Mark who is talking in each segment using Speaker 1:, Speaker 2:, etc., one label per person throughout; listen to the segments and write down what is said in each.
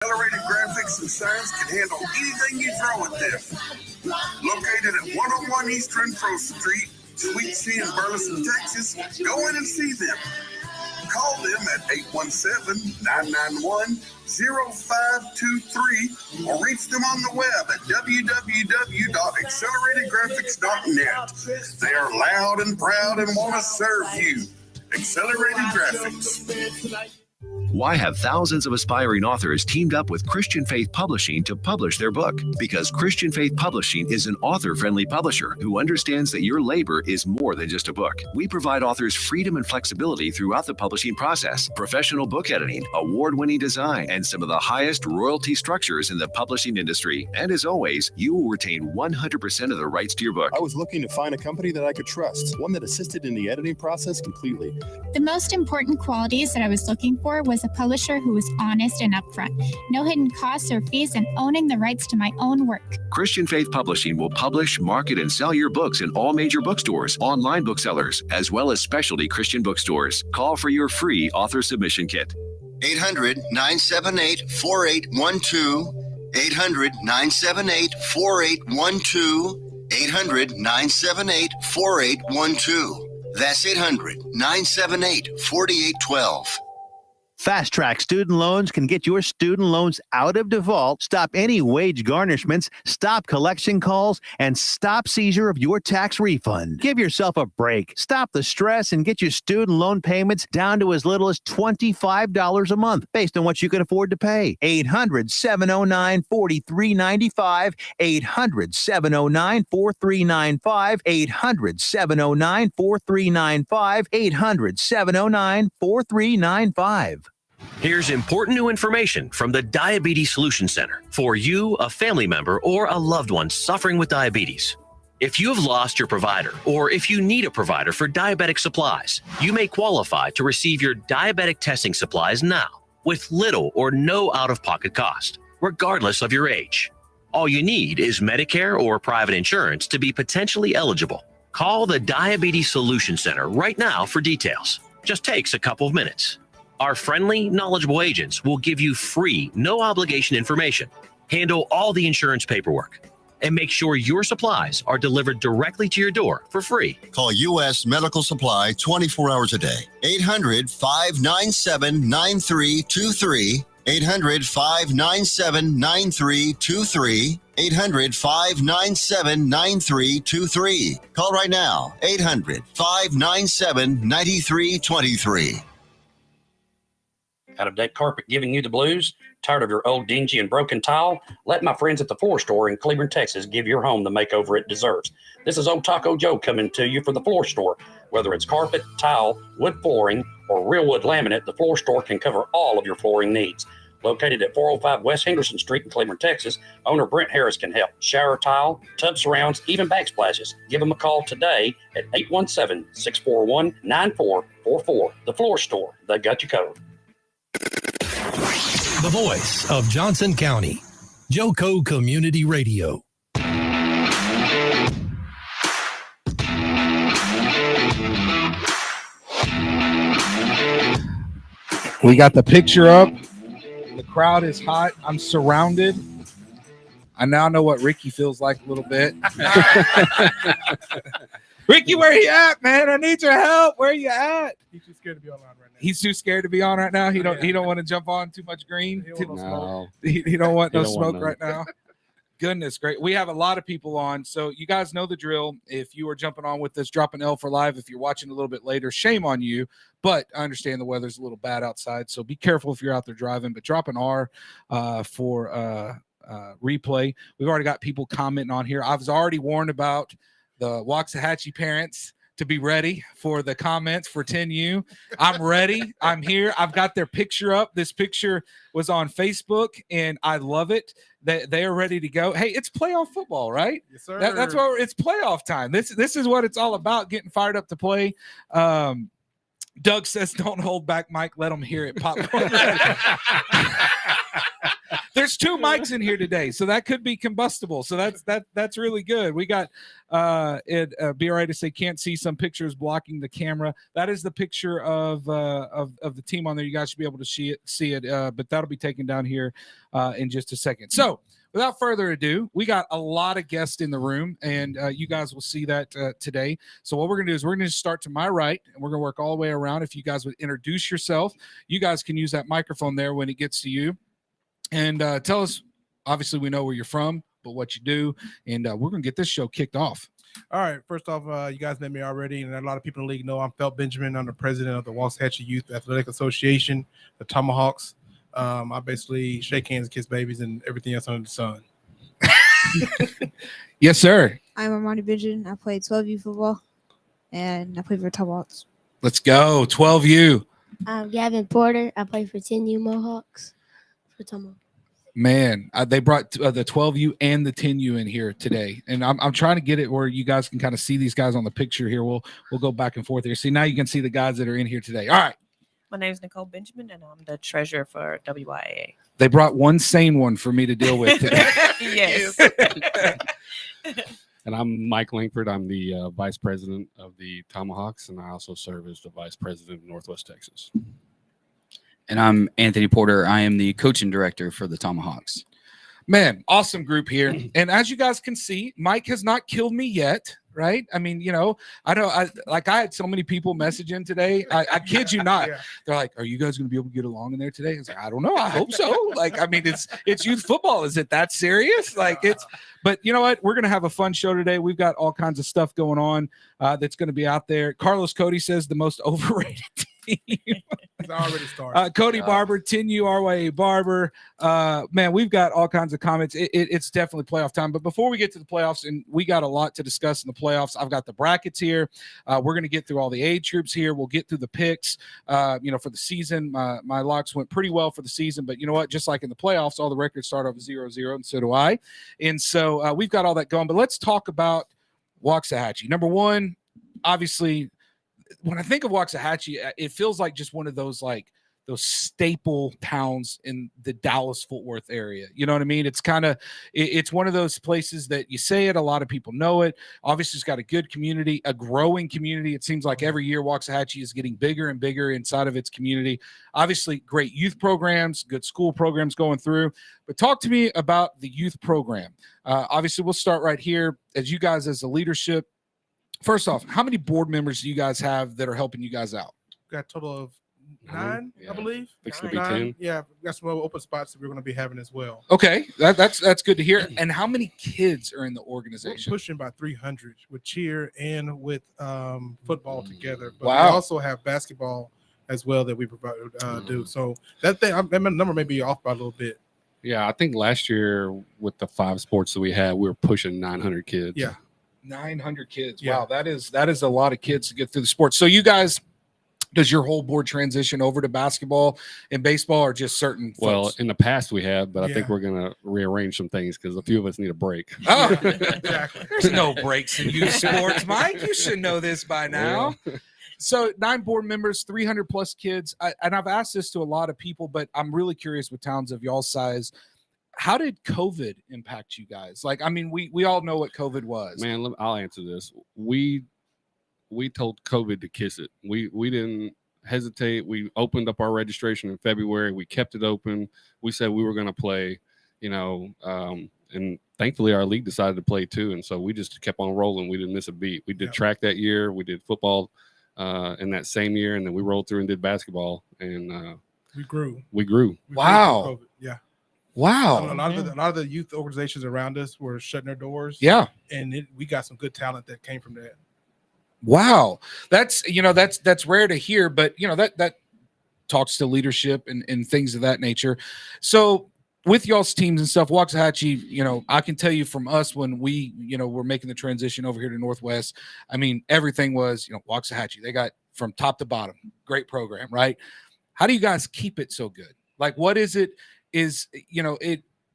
Speaker 1: Accelerated Graphics and Signs can handle anything you throw at them. Located at 101 East Renfro Street, Suite C in Burleson, Texas, go in and see them. Call them at 817-991-0523 or reach them on the web at www.acceleratedgraphics.net. They are loud and proud and want to serve you. Accelerated Graphics.
Speaker 2: Why have thousands of aspiring authors teamed up with Christian Faith Publishing to publish their book? Because Christian Faith Publishing is an author-friendly publisher who understands that your labor is more than just a book. We provide authors freedom and flexibility throughout the publishing process, professional book editing, award-winning design, and some of the highest royalty structures in the publishing industry. And as always, you will retain 100% of the rights to your book.
Speaker 3: I was looking to find a company that I could trust, one that assisted in the editing process completely.
Speaker 4: The most important qualities that I was looking for was a publisher who was honest and upfront, no hidden costs or fees, and owning the rights to my own work.
Speaker 2: Christian Faith Publishing will publish, market, and sell your books in all major bookstores, online booksellers, as well as specialty Christian bookstores. Call for your free author submission kit.
Speaker 5: 800-978-4812. 800-978-4812. 800-978-4812. That's 800-978-4812.
Speaker 6: Fast Track Student Loans can get your student loans out of default, stop any wage garnishments, stop collection calls, and stop seizure of your tax refund. Give yourself a break. Stop the stress and get your student loan payments down to as little as $25 a month based on what you can afford to pay. 800-709-4395. 800-709-4395. 800-709-4395. 800-709-4395.
Speaker 7: Here's important new information from the Diabetes Solution Center for you, a family member, or a loved one suffering with diabetes. If you have lost your provider, or if you need a provider for diabetic supplies, you may qualify to receive your diabetic testing supplies now with little or no out-of-pocket cost, regardless of your age. All you need is Medicare or private insurance to be potentially eligible. Call the Diabetes Solution Center right now for details. Just takes a couple of minutes. Our friendly, knowledgeable agents will give you free, no-obligation information, handle all the insurance paperwork, and make sure your supplies are delivered directly to your door for free.
Speaker 5: Call U.S. Medical Supply 24 hours a day. 800-597-9323. 800-597-9323. 800-597-9323. Call right now. 800-597-9323.
Speaker 8: Out-of-date carpet giving you the blues? Tired of your old dingy and broken tile? Let my friends at the Floor Store in Cleburne, Texas give your home the makeover it deserves. This is Old Taco Joe coming to you for the Floor Store. Whether it's carpet, tile, wood flooring, or real wood laminate, the Floor Store can cover all of your flooring needs. Located at 405 West Henderson Street in Cleburne, Texas, owner Brent Harris can help. Shower tile, tub surrounds, even backsplashes. Give them a call today at 817-641-9444. The Floor Store, they got you covered.
Speaker 9: The voice of Johnson County, Joco Community Radio.
Speaker 10: We got the picture up. The crowd is hot. I'm surrounded. I now know what Ricky feels like a little bit. Ricky, where you at, man? I need your help. Where you at?
Speaker 11: He's too scared to be online right now.
Speaker 10: He's too scared to be on right now. He don't want to jump on too much green. He don't want no smoke right now. Goodness, great. We have a lot of people on, so you guys know the drill. If you are jumping on with us, drop an L for live. If you're watching a little bit later, shame on you, but I understand the weather's a little bad outside, so be careful if you're out there driving, but drop an R for replay. We've already got people commenting on here. I was already warned about the Waxahachie parents to be ready for the comments for 10U. I'm ready. I'm here. I've got their picture up. This picture was on Facebook, and I love it. They are ready to go. Hey, it's playoff football, right?
Speaker 11: Yes, sir.
Speaker 10: That's what it's playoff time. This is what it's all about, getting fired up to play. Doug says, don't hold back, Mike. Let them hear it. Popcorn. There's 2 mics in here today, so that could be combustible. So that's really good. We got be all right to say can't see some pictures blocking the camera. That is the picture of the team on there. You guys should be able to see it. But that'll be taken down here in just a second. So without further ado, we got a lot of guests in the room, and you guys will see that today. So what we're going to do is we're going to start to my right, and we're going to work all the way around. If you guys would introduce yourself, you guys can use that microphone there when it gets to you. And tell us, obviously we know where you're from, but what you do, and we're going to get this show kicked off.
Speaker 11: All right. First off, you guys met me already, and a lot of people in the league know I'm Felt Benjamin. I'm the president of the Waxahachie Youth Athletic Association, the Tomahawks. I basically shake hands, kiss babies, and everything else under the sun.
Speaker 10: Yes, sir.
Speaker 12: I'm Armani Benjamin. I played 12U football, and I played for Tomahawks.
Speaker 10: Let's go, 12U.
Speaker 13: I'm Gavin Porter. I play for 10U Mohawks for Tomahawks.
Speaker 10: Man, they brought the 12U and the 10U in here today, and I'm trying to get it where you guys can kind of see these guys on the picture here. We'll go back and forth here. See, now you can see the guys that are in here today. All right.
Speaker 14: My name is Nicole Benjamin, and I'm the treasurer for WIAA.
Speaker 10: They brought one sane one for me to deal with today.
Speaker 14: Yes.
Speaker 15: And I'm Mike Langford. I'm the vice president of the Tomahawks, and I also serve as the vice president of Northwest Texas.
Speaker 16: And I'm Anthony Porter. I am the coaching director for the Tomahawks.
Speaker 10: Man, awesome group here. And as you guys can see, Mike has not killed me yet, right? I mean, you know, I had so many people message in today. I kid you not.
Speaker 11: Yeah.
Speaker 10: They're like, are you guys going to be able to get along in there today? It's like, I don't know. I hope so. Like, I mean, it's youth football. Is it that serious? Like but you know what? We're going to have a fun show today. We've got all kinds of stuff going on that's going to be out there. Carlos Cody says the most overrated team.
Speaker 11: It's already started.
Speaker 10: Cody Barber, 10U RYA Barber. Man, we've got all kinds of comments. It's definitely playoff time. But before we get to the playoffs, and we got a lot to discuss in the playoffs, I've got the brackets here. We're going to get through all the age groups here. We'll get through the picks, for the season. My locks went pretty well for the season. But you know what? Just like in the playoffs, all the records start off 0-0, and so do I. And so we've got all that going. But let's talk about Waxahachie. Number one, obviously, when I think of Waxahachie, it feels like just one of those staple towns in the Dallas-Fort Worth area. You know what I mean? It's it's one of those places that you say it, a lot of people know it. Obviously, it's got a good community, a growing community. It seems like every year Waxahachie is getting bigger and bigger inside of its community. Obviously, great youth programs, good school programs going through. But talk to me about the youth program. Obviously, we'll start right here. As you guys, as the leadership, first off, how many board members do you guys have that are helping you guys out?
Speaker 11: Got a total of 9,
Speaker 15: yeah.
Speaker 11: I believe.
Speaker 15: Fixing to be
Speaker 11: 9.
Speaker 15: 10.
Speaker 11: Yeah, we got some other open spots that we're going to be having as well.
Speaker 10: Okay, that's good to hear. And how many kids are in the
Speaker 11: We're
Speaker 10: organization?
Speaker 11: pushing by 300 with cheer and with football together. But
Speaker 10: Wow.
Speaker 11: we also have basketball as well that we provide do. So that number may be off by a little bit.
Speaker 15: Yeah, I think last year with the 5 sports that we had, we were pushing 900 kids.
Speaker 11: Yeah.
Speaker 10: 900 kids.
Speaker 11: Yeah.
Speaker 10: Wow, that is a lot of kids to get through the sports. So you guys, does your whole board transition over to basketball and baseball, or just certain
Speaker 15: Well,
Speaker 10: folks?
Speaker 15: in the past we have, but I think
Speaker 11: Yeah.
Speaker 15: we're going to rearrange some things because a few of us need a break.
Speaker 10: Oh,
Speaker 11: Exactly.
Speaker 10: there's no breaks in youth sports, Mike. You should know this by now. So 9 board members, 300 plus kids. And I've asked this to a lot of people, but I'm really curious with towns of y'all's size. How did COVID impact you guys? Like, I mean, we all know what COVID was.
Speaker 15: Man, I'll answer this. We told COVID to kiss it. We didn't hesitate. We opened up our registration in February. We kept it open. We said we were going to play, and thankfully our league decided to play too. And so we just kept on rolling. We didn't miss a beat. We did track that year. We did football in that same year, and then we rolled through and did basketball. And
Speaker 11: We grew.
Speaker 15: we grew.
Speaker 10: Wow.
Speaker 11: through COVID. Yeah.
Speaker 10: Wow.
Speaker 11: A lot of the youth organizations around us were shutting their doors.
Speaker 10: Yeah.
Speaker 11: And we got some good talent that came from that.
Speaker 10: Wow. That's rare to hear, but that talks to leadership and things of that nature. So with y'all's teams and stuff, Waxahachie, I can tell you from us when we, were making the transition over here to Northwest, I mean, everything was, Waxahachie. They got from top to bottom, great program, right? How do you guys keep it so good? Like, what is it?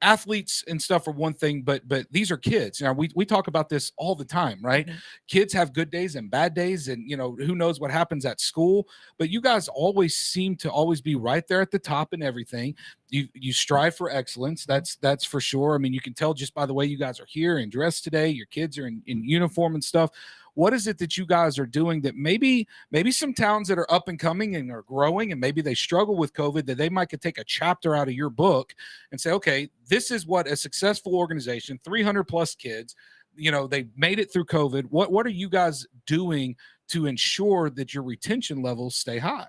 Speaker 10: athletes and stuff are one thing, but these are kids. Now we talk about this all the time, right? Kids have good days and bad days, and who knows what happens at school. But you guys always seem to always be right there at the top in everything. You strive for excellence. That's for sure. I mean, you can tell just by the way you guys are here and dressed today. Your kids are in uniform and stuff. What is it that you guys are doing that maybe some towns that are up and coming and are growing and maybe they struggle with COVID, that they might could take a chapter out of your book and say, okay, this is what a successful organization, 300 plus kids, they made it through COVID. What are you guys doing to ensure that your retention levels stay high?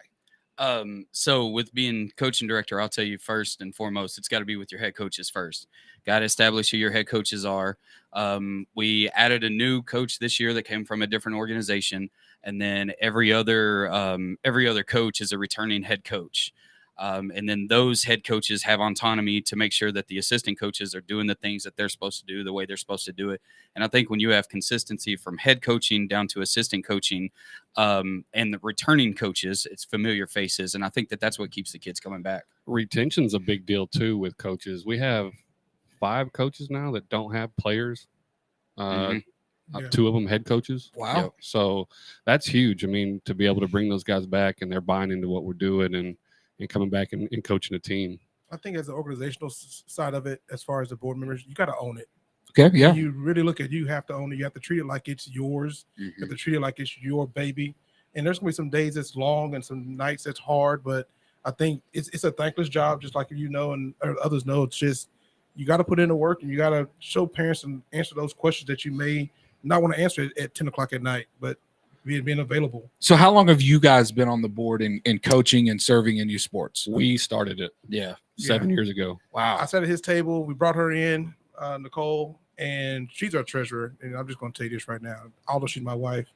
Speaker 16: So with being coach and director, I'll tell you first and foremost, it's got to be with your head coaches first. Got to establish who your head coaches are. We added a new coach this year that came from a different organization, and then every other coach is a returning head coach. And then those head coaches have autonomy to make sure that the assistant coaches are doing the things that they're supposed to do the way they're supposed to do it. And I think when you have consistency from head coaching down to assistant coaching, and the returning coaches, it's familiar faces. And I think that that's what keeps the kids coming back.
Speaker 15: Retention's a big deal too with coaches. We have 5 coaches now that don't have players. 2 of them head coaches.
Speaker 10: Wow.
Speaker 15: Yep. So that's huge. I mean, to be able to bring those guys back and they're buying into what we're doing and coming back and coaching a team.
Speaker 11: I think as the organizational side of it, as far as the board members, you got to own it.
Speaker 10: Okay, yeah.
Speaker 11: When you really look at, you have to own it. You have to treat it like it's yours. You have to treat it like it's your baby. And there's going to be some days that's long and some nights that's hard, but I think it's a thankless job, just like and others know. It's just, you got to put in the work and you got to show parents and answer those questions that you may not want to answer at 10 o'clock at night, but being available.
Speaker 10: So how long have you guys been on the board in coaching and serving in youth sports?
Speaker 15: We started it. 7 years ago.
Speaker 10: Wow.
Speaker 11: I sat at his table. We brought her in, Nicole, and she's our treasurer. And I'm just going to tell you this right now. Although she's my wife,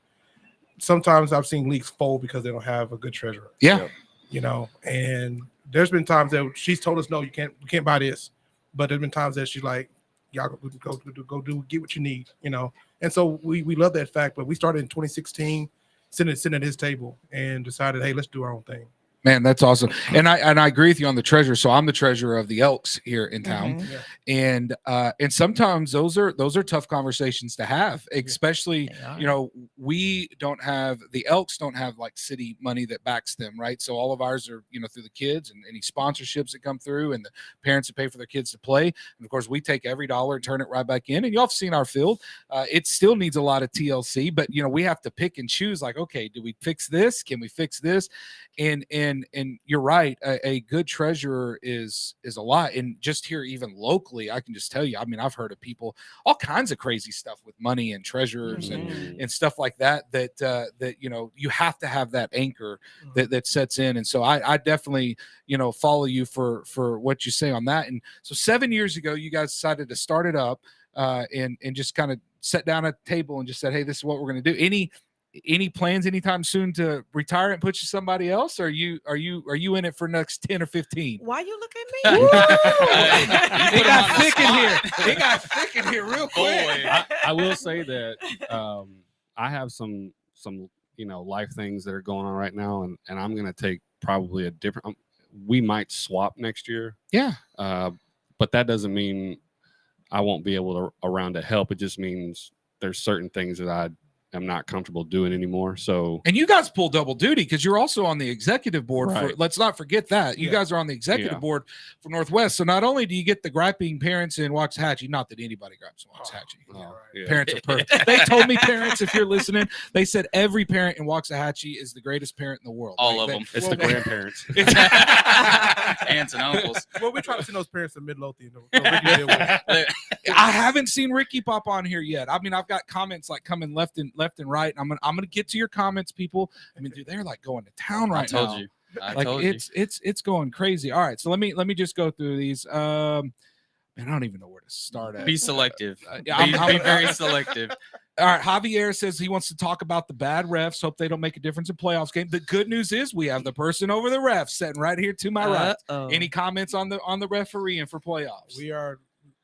Speaker 11: sometimes I've seen leagues fold because they don't have a good treasurer.
Speaker 10: Yeah.
Speaker 11: And there's been times that she's told us, no, we can't buy this. But there's been times that she's like, y'all go get what you need, And so we love that fact. But we started in 2016, sitting at his table and decided, hey, let's do our own thing.
Speaker 10: Man, that's awesome. And I agree with you on the treasurer. So I'm the treasurer of the Elks here in town. And sometimes those are tough conversations to have, especially, we don't have, the Elks don't have like city money that backs them, right? So all of ours are, through the kids and any sponsorships that come through and the parents that pay for their kids to play. And of course we take every dollar and turn it right back in. And y'all have seen our field. It still needs a lot of TLC, but we have to pick and choose, like, okay, do we fix this? Can we fix this? And you're right. A good treasurer is a lot. And just here, even locally, I can just tell you, I mean, I've heard of people, all kinds of crazy stuff with money and treasurers and stuff like that you have to have that anchor that sets in. And so I definitely, follow you for what you say on that. And so 7 years ago, you guys decided to start it up and just kind of sat down at the table and just said, hey, this is what we're going to do. Any plans anytime soon to retire and put you somebody else? Or are you in it for next 10 or 15?
Speaker 14: Why you look at me?
Speaker 10: It got thick in here. It got thick in here real quick.
Speaker 15: I will say that I have some life things that are going on right now, and I'm gonna take probably a different. We might swap next year.
Speaker 10: Yeah.
Speaker 15: But that doesn't mean I won't be able to around to help. It just means there's certain things that I'm not comfortable doing anymore. So,
Speaker 10: and you guys pull double duty because you're also on the executive board.
Speaker 15: Right.
Speaker 10: Let's not forget that you guys are on the executive board for Northwest. So not only do you get the griping parents in Waxahachie, not that anybody gripes in Waxahachie. Parents are perfect. They told me, parents, if you're listening, they said every parent in Waxahachie is the greatest parent in the world.
Speaker 16: All of them.
Speaker 15: It's the grandparents,
Speaker 16: aunts and uncles.
Speaker 11: Well, we're trying to send those parents to Midlothian.
Speaker 10: I haven't seen Ricky pop on here yet. I mean, I've got comments like coming left and right. I'm gonna get to your comments, people. I mean, dude, they're like going to town right now.
Speaker 16: I told you.
Speaker 10: It's going crazy. All right, so let me just go through these. Man, I don't even know where to start at.
Speaker 16: Be selective.
Speaker 10: I'm
Speaker 16: be very selective.
Speaker 10: All right, Javier says he wants to talk about the bad refs. Hope they don't make a difference in playoffs game. The good news is we have the person over the ref sitting right here to my right. Any comments on the referee and for playoffs?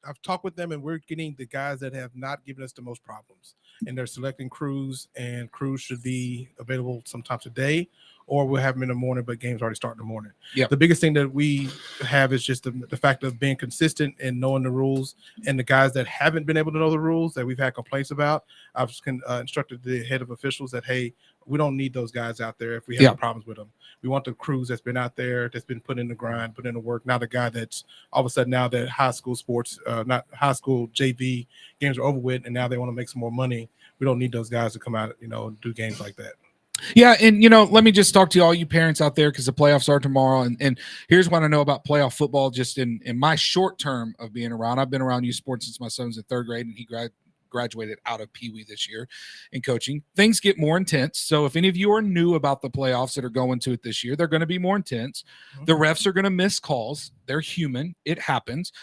Speaker 11: I've talked with them, and we're getting the guys that have not given us the most problems, and they're selecting crews, and crews should be available sometime today or we'll have them in the morning, but games already start in the morning.
Speaker 10: Yep.
Speaker 11: The biggest thing that we have is just the fact of being consistent and knowing the rules. And the guys that haven't been able to know the rules that we've had complaints about, I've instructed the head of officials that, hey, we don't need those guys out there if we have problems with them. We want the crews that's been out there, that's been put in the grind, put in the work. Not the guy that's all of a sudden now that high school sports, not high school JV games are over with, and now they want to make some more money. We don't need those guys to come out, and do games like that.
Speaker 10: Yeah, and let me just talk to all you parents out there because the playoffs are tomorrow. And here's what I know about playoff football just in my short term of being around. I've been around youth sports since my son's in third grade, and he graduated out of Pee Wee this year in coaching. Things get more intense. So if any of you are new about the playoffs that are going to it this year, they're going to be more intense. The refs are going to miss calls. They're human. It happens.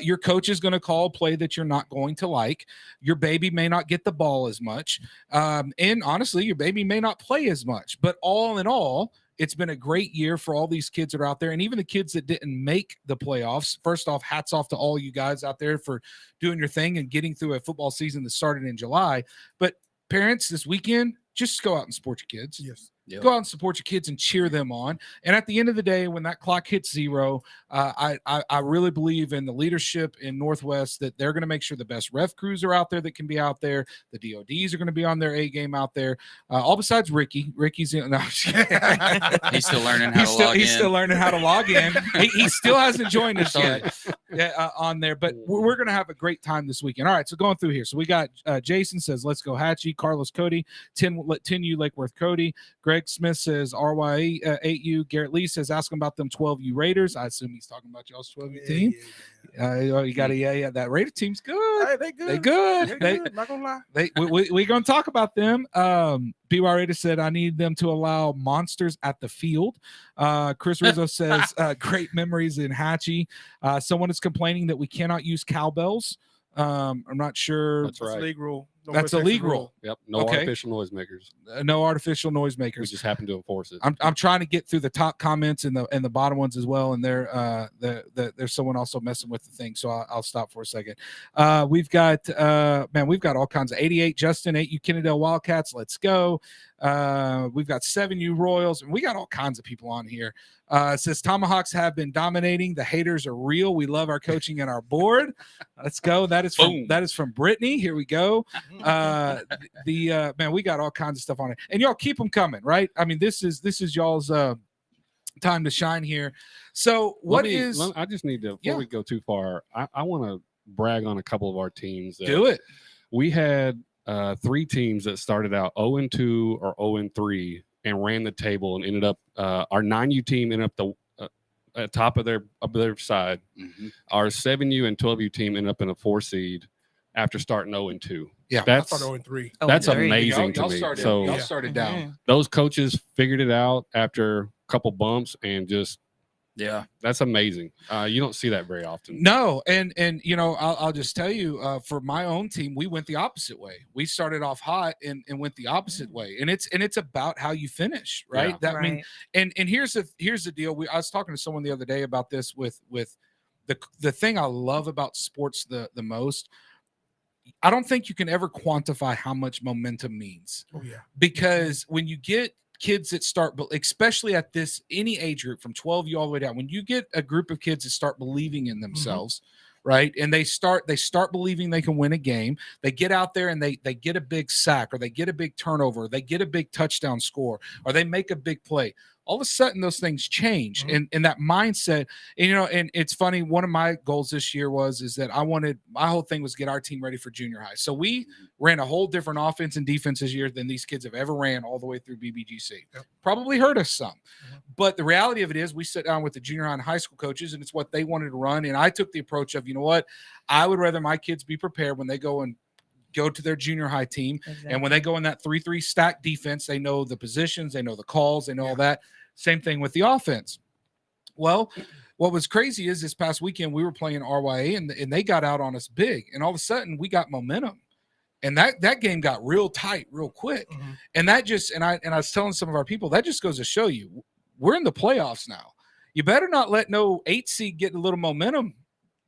Speaker 10: Your coach is going to call a play that you're not going to like. Your baby may not get the ball as much. And honestly, your baby may not play as much. But all in all, it's been a great year for all these kids that are out there, and even the kids that didn't make the playoffs. First off, hats off to all you guys out there for doing your thing and getting through a football season that started in July. But parents, this weekend, just go out and support your kids.
Speaker 11: Yes.
Speaker 10: Yep. Go out and support your kids and cheer them on. And at the end of the day, when that clock hits zero, I really believe in the leadership in Northwest that they're going to make sure the best ref crews are out there that can be out there. The DODs are going to be on their A game out there. All besides Ricky. Ricky's in. No,
Speaker 16: he's still learning how to log in.
Speaker 10: He's still learning how to log in. He still hasn't joined us yet on there. But we're going to have a great time this weekend. All right, so going through here. So we got Jason says, let's go Hatchie. Carlos Cody. 10U Lakeworth Cody. Greg Smith says RYE 8U. Garrett Lee says ask him about them 12U Raiders. I assume he's talking about y'all's 12U team. You got to that Raider team's good.
Speaker 11: Hey, they good.
Speaker 10: They good.
Speaker 11: They good. Not gonna lie.
Speaker 10: We're gonna talk about them. BY Raider said I need them to allow monsters at the field. Chris Rizzo says great memories in Hatchie. Someone is complaining that we cannot use cowbells. I'm not sure.
Speaker 15: That's right.
Speaker 11: League rule.
Speaker 10: That's a league rule.
Speaker 15: Yep. No artificial noisemakers.
Speaker 10: No artificial noisemakers.
Speaker 15: We just happen to enforce it.
Speaker 10: I'm trying to get through the top comments and the bottom ones as well. And there's someone also messing with the thing. So I'll stop for a second. We've got all kinds of 88 Justin, 8U Kennedale Wildcats. Let's go. We've got 7U Royals, and we got all kinds of people on here. It says Tomahawks have been dominating. The haters are real. We love our coaching and our board. Let's go. That is from Brittany. Here we go. Man, we got all kinds of stuff on it, and y'all keep them coming, right? I mean, this is y'all's time to shine here. So I
Speaker 15: just need to, before we go too far, I want to brag on a couple of our teams.
Speaker 10: Do it.
Speaker 15: We had 3 teams that started out 0-2 or 0-3 and ran the table and ended up our 9U team ended up at top of their side.
Speaker 16: Mm-hmm.
Speaker 15: Our 7U and 12U team ended up in a 4 seed after starting 0-2.
Speaker 10: Yeah,
Speaker 15: that's
Speaker 11: 0-3.
Speaker 15: That's amazing to me.
Speaker 10: Y'all started down.
Speaker 15: Those coaches figured it out after a couple bumps and just that's amazing. You don't see that very often.
Speaker 10: No, and I'll just tell you, for my own team, we went the opposite way. We started off hot and went the opposite way, and it's about how you finish, right?
Speaker 14: Yeah.
Speaker 10: I mean, and here's the deal. I was talking to someone the other day about this with the thing I love about sports the most. I don't think you can ever quantify how much momentum means.
Speaker 11: Oh yeah,
Speaker 10: because when you get kids that start, especially at any age group from 12U all the way down, when you get a group of kids that start believing in themselves, right, and they start believing they can win a game, they get out there and they get a big sack, or they get a big turnover, or they get a big touchdown score, or they make a big play. All of a sudden those things change, and that mindset, and it's funny. One of my goals this year is that my whole thing was get our team ready for junior high. So we ran a whole different offense and defense this year than these kids have ever ran all the way through BBGC. Yep. Probably hurt us some, but the reality of it is we sit down with the junior high and high school coaches, and it's what they wanted to run. And I took the approach of, you know what, I would rather my kids be prepared when they go to their junior high team. Exactly. And when they go in that 3-3 stack defense, they know the positions, they know the calls, they know all that. Same thing with the offense. Well, what was crazy is this past weekend we were playing RYA and they got out on us big, and all of a sudden we got momentum, and that game got real tight real quick. And that just, and I was telling some of our people, that just goes to show you we're in the playoffs now. You better not let no 8 seed get a little momentum.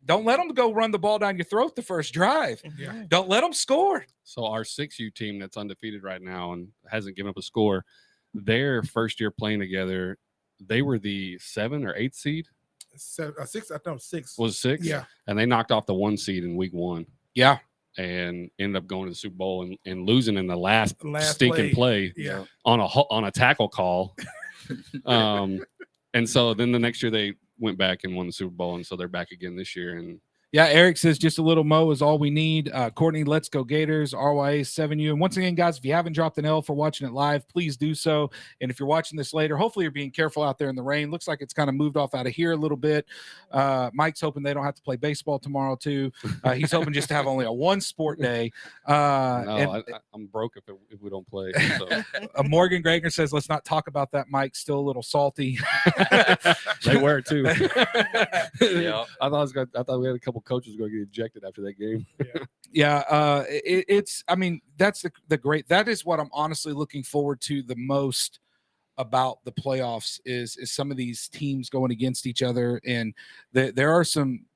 Speaker 10: Don't let them go run the ball down your throat the first drive. Yeah. Don't let them score.
Speaker 15: So our 6U team that's undefeated right now and hasn't given up a score, their first year playing together, they were the 7 or 8 seed.
Speaker 11: 6. I thought 6
Speaker 15: Was 6.
Speaker 11: Yeah,
Speaker 15: and they knocked off the 1 seed in week 1.
Speaker 10: Yeah,
Speaker 15: and ended up going to the Super Bowl and losing in the last
Speaker 11: play.
Speaker 15: stinking play
Speaker 11: Yeah.
Speaker 15: on a tackle call. And so then the next year they went back and won the Super Bowl, and so they're back again this year. And
Speaker 10: yeah, Eric says just a little Mo is all we need. Courtney, let's go Gators, RYA 7U. And once again, guys, if you haven't dropped an L for watching it live, please do so. And if you're watching this later, hopefully you're being careful out there in the rain. Looks like it's kind of moved off out of here a little bit. Mike's hoping they don't have to play baseball tomorrow too. He's hoping just to have only a 1 sport day.
Speaker 15: I'm broke if we don't play. So.
Speaker 10: Morgan Gregor says, let's not talk about that, Mike. Still a little salty.
Speaker 15: They were too.
Speaker 16: Yeah.
Speaker 15: I thought we had a couple coaches going to get ejected after that game.
Speaker 10: It's I mean, that's the great, that is what I'm honestly looking forward to the most about the playoffs is some of these teams going against each other. And there are some,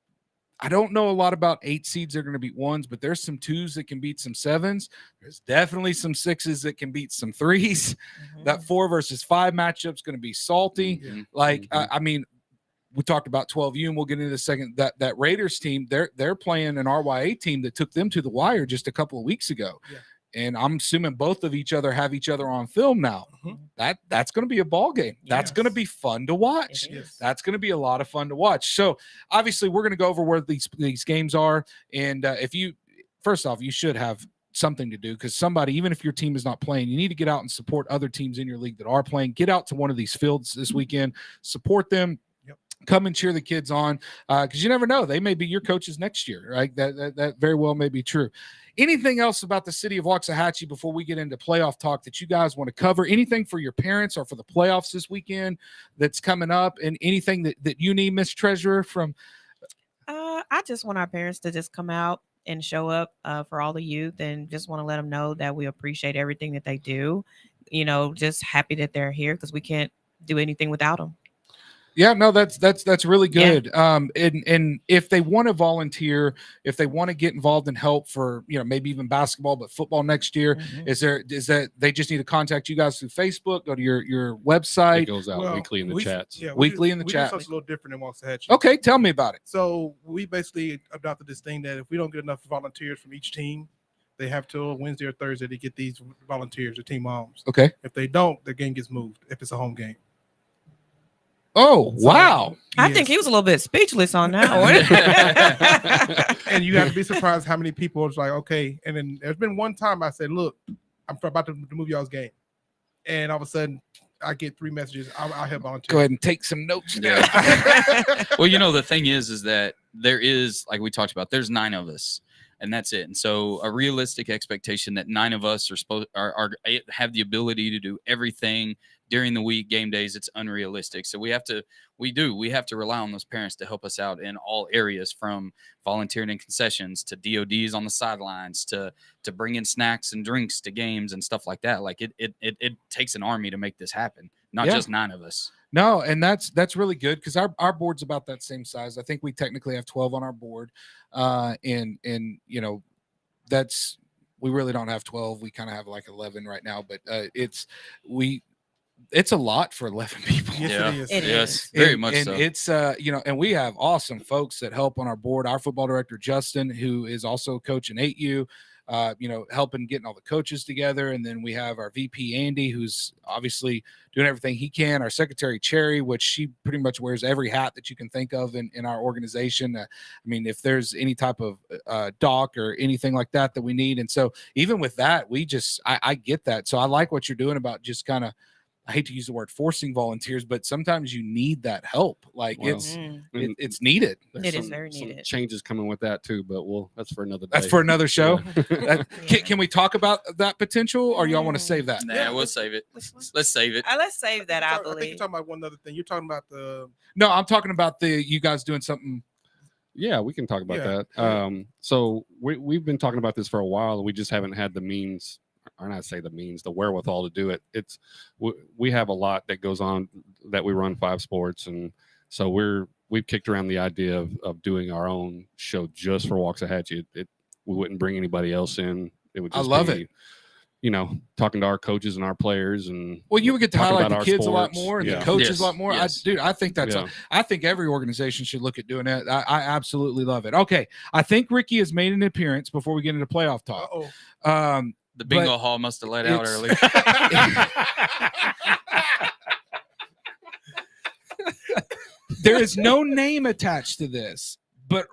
Speaker 10: I don't know a lot about 8 seeds that are going to beat 1s, but there's some 2s that can beat some 7s. There's definitely some 6s that can beat some 3s. That 4 versus 5 matchup is going to be salty. I mean, we talked about 12U, and we'll get into the second. That Raiders team, they're playing an RYA team that took them to the wire just a couple of weeks ago. Yeah. And I'm assuming both of each other have each other on film now. That's going to be a ball game. That's going to be fun to watch. That's going to be a lot of fun to watch. So obviously we're going to go over where these games are. And first off, you should have something to do, because somebody, even if your team is not playing, you need to get out and support other teams in your league that are playing. Get out to one of these fields this weekend, support them. Come and cheer the kids on, because you never know, they may be your coaches next year, right? That very well may be true. Anything else about the city of Waxahachie before we get into playoff talk that you guys want to cover? Anything for your parents or for the playoffs this weekend that's coming up, and anything that you need, Miss Treasurer, from?
Speaker 14: I just want our parents to just come out and show up for all the youth, and just want to let them know that we appreciate everything that they do. You know, just happy that they're here, because we can't do anything without them.
Speaker 10: Yeah, no, that's really good. Yeah. And if they want to volunteer, if they want to get involved and help for, maybe even basketball, but football next year, is that they just need to contact you guys through Facebook, go to your website.
Speaker 15: It goes out weekly in the chats.
Speaker 10: Yeah, weekly in the chat.
Speaker 11: We do something a little different in Waxahachie.
Speaker 10: Okay, tell me about it.
Speaker 11: So we basically adopted this thing that if we don't get enough volunteers from each team, they have till Wednesday or Thursday to get these volunteers, the team moms.
Speaker 10: Okay.
Speaker 11: If they don't, the game gets moved if it's a home game.
Speaker 10: Oh, wow.
Speaker 14: I think he was a little bit speechless on that one.
Speaker 11: And you have to be surprised how many people was like, okay. And then there's been one time I said, look, I'm about to move y'all's game. And all of a sudden, I get 3 messages. I'll help volunteer.
Speaker 10: Go ahead and take some notes.
Speaker 16: Yeah. Well, the thing is that there is, like we talked about, there's 9 of us. And that's it. And so a realistic expectation that 9 of us are have the ability to do everything during the week, game days, it's unrealistic. So we have to rely on those parents to help us out in all areas, from volunteering in concessions to DODs on the sidelines to bring in snacks and drinks to games and stuff like that. Like it takes an army to make this happen, not just 9 of us.
Speaker 10: No, and that's really good, because our board's about that same size. I think we technically have 12 on our board, and we really don't have 12. We kind of have like 11 right now, but it's a lot for 11 people.
Speaker 11: Yes, it is.
Speaker 16: Yes, very much
Speaker 10: and
Speaker 16: so.
Speaker 10: It's and we have awesome folks that help on our board. Our football director Justin, who is also coaching 8U, helping getting all the coaches together. And then we have our VP Andy, who's obviously doing everything he can. Our secretary Cherry, which she pretty much wears every hat that you can think of in our organization. If there's any type of doc or anything like that we need. And so even with that, I get that. So I like what you're doing about just kind of, I hate to use the word forcing volunteers, but sometimes you need that help. Like it's needed.
Speaker 14: It is very needed.
Speaker 15: Changes coming with that too, but that's for another day.
Speaker 10: That's for another show. Can we talk about that potential, or y'all want to save that?
Speaker 16: Nah, we'll save it. Let's save it.
Speaker 14: Let's save that. I
Speaker 11: think
Speaker 14: believe.
Speaker 11: you're talking about one other thing. You're talking about
Speaker 10: No, I'm talking about you guys doing something.
Speaker 15: Yeah, we can talk about that. So we've been talking about this for a while, and we just haven't had the means. Or not say the means, the wherewithal to do it. We have a lot that goes on, that we run 5 sports, and so we've kicked around the idea of doing our own show just for Waxahachie. We wouldn't bring anybody else in. It would just
Speaker 10: I love it.
Speaker 15: talking to our coaches and our players, and
Speaker 10: you would get to highlight the kids
Speaker 15: sports.
Speaker 10: a lot more and the coaches a lot more.
Speaker 16: Yes.
Speaker 10: I think that's I think every organization should look at doing that. I absolutely love it. Okay, I think Ricky has made an appearance before we get into playoff talk.
Speaker 16: The bingo hall must have let out early.
Speaker 10: There is no name attached to this, but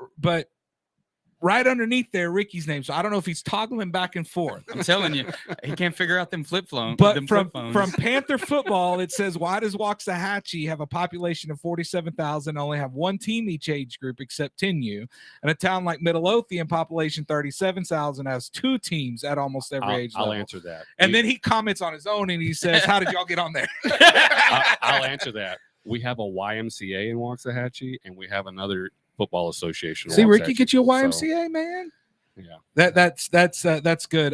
Speaker 10: right underneath there, Ricky's name. So I don't know if he's toggling back and forth.
Speaker 16: I'm telling you, he can't figure out them flip phones.
Speaker 10: But from Panther football, it says, why does Waxahachie have a population of 47,000, only have one team each age group except 10U? And a town like Midlothian, population 37,000, has two teams at almost every age level.
Speaker 15: I'll answer that.
Speaker 10: And then he comments on his own and he says, how did y'all get on there?
Speaker 15: I'll answer that. We have a YMCA in Waxahachie, and we have another football association.
Speaker 10: See, Ricky, get you a YMCA, man.
Speaker 15: Yeah,
Speaker 10: that's good.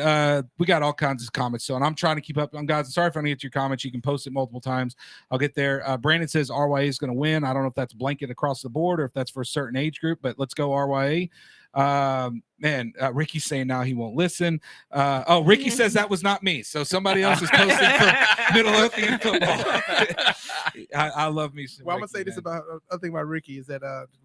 Speaker 10: We got all kinds of comments, so and I'm trying to keep up. Guys, sorry if I don't get your comments. You can post it multiple times. I'll get there. Brandon says RYA is going to win. I don't know if that's blanket across the board or if that's for a certain age group, but let's go RYA. Ricky's saying now he won't listen. Ricky says that was not me, so somebody else is posting for Midlothian football. I love me some
Speaker 11: Well, I'm
Speaker 10: Ricky,
Speaker 11: gonna say this
Speaker 10: man.
Speaker 11: about other thing about Ricky is that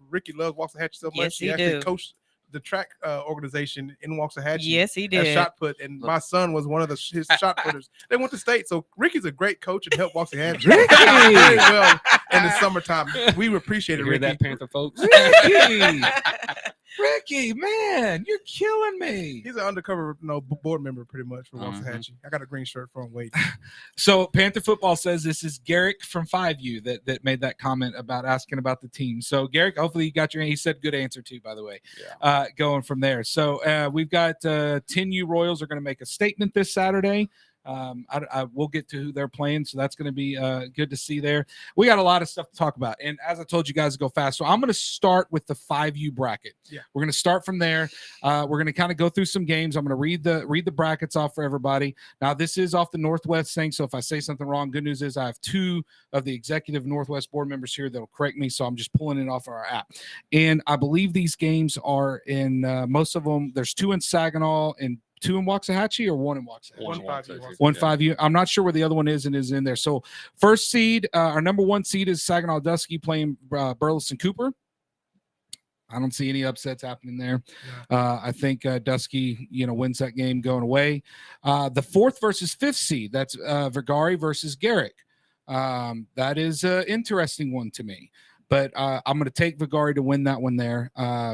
Speaker 11: Ricky loves Waxahachie so much.
Speaker 14: Yes, he
Speaker 11: actually
Speaker 14: do.
Speaker 11: coached the track organization in Waxahachie.
Speaker 14: Yes, he
Speaker 11: at
Speaker 14: did.
Speaker 11: shot put, and my son was one of his shot putters. They went to state, so Ricky's a great coach and helped Waxahachie very well in the summertime. We appreciate it,
Speaker 15: you hear
Speaker 11: Ricky.
Speaker 15: that, Panther folks?
Speaker 10: Ricky, man, you're killing me.
Speaker 11: He's an undercover, board member pretty much for Waxahachie. I got a green shirt for him. Wait.
Speaker 10: So Panther football says this is Garrick from 5U that made that comment about asking about the team. So Garrick, hopefully you got he said good answer too, by the way.
Speaker 15: Yeah.
Speaker 10: Going from there. So we've got 10U Royals are going to make a statement this Saturday. I will get to who they're playing, so that's going to be good to see there. We got a lot of stuff to talk about, and as I told you guys to go fast, so I'm going to start with the 5U bracket.
Speaker 11: Yeah,
Speaker 10: we're going to start from there. We're going to kind of go through some games. I'm going to read the brackets off for everybody. Now, this is off the Northwest thing, so if I say something wrong, good news is I have two of the executive Northwest board members here that'll correct me, so I'm just pulling it off our app. And I believe these games are in most of them. There's 2 in Saginaw and 2 in Waxahachie, or 1 in Waxahachie? 1 5U. I'm not sure where the other one is and is in there. So first seed, our number 1 seed is Saginaw Dusky playing Burleson Cooper. I don't see any upsets happening there. I think Dusky, wins that game going away. The 4th versus 5th seed, that's Vergari versus Garrick. That is an interesting one to me. But I'm going to take Vergari to win that one there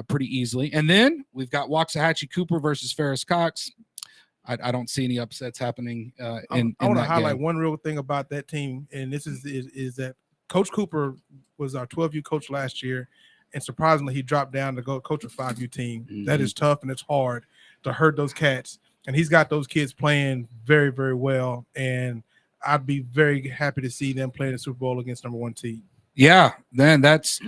Speaker 10: pretty easily. And then we've got Waxahachie Cooper versus Ferris Cox. I don't see any upsets happening in
Speaker 11: I want to
Speaker 10: that
Speaker 11: highlight
Speaker 10: game.
Speaker 11: one real thing about that team, and this is that Coach Cooper was our 12U coach last year, and surprisingly, he dropped down to go coach a 5U team.
Speaker 16: Mm-hmm.
Speaker 11: That is tough, and it's hard to herd those cats. And he's got those kids playing very, very well, and I'd be very happy to see them playing the Super Bowl against number 1 seed.
Speaker 10: Yeah, then that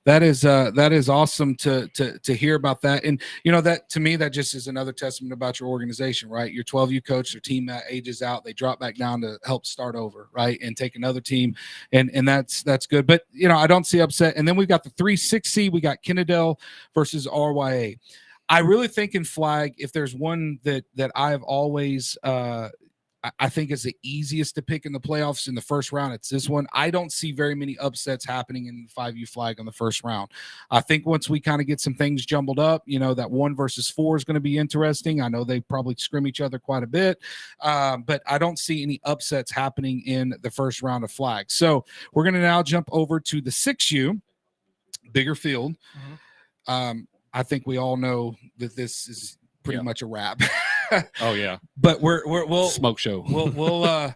Speaker 10: is awesome to hear about that. And that to me, that just is another testament about your organization, right? Your 12U coach, their team that ages out, they drop back down to help start over, right? And take another team. And that's good. But I don't see upset. And then we've got the 3-6 seed, we got Kennedale versus RYA. I really think in flag, if there's one that I've always I think is the easiest to pick in the playoffs in the first round, it's this one. I don't see very many upsets happening in the 5U flag on the first round. I think once we kind of get some things jumbled up, that 1 versus 4 is going to be interesting. I know they probably scrim each other quite a bit, but I don't see any upsets happening in the first round of flag. So we're going to now jump over to the 6U, bigger field.
Speaker 11: Mm-hmm.
Speaker 10: I think we all know that this is pretty much a wrap.
Speaker 15: Oh yeah,
Speaker 10: but we'll
Speaker 15: smoke show.
Speaker 10: We'll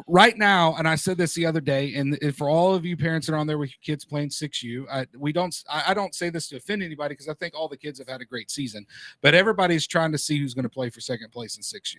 Speaker 10: right now, and I said this the other day, and for all of you parents that are on there with your kids playing 6U, I don't say this to offend anybody because I think all the kids have had a great season, but everybody's trying to see who's going to play for second place in 6U.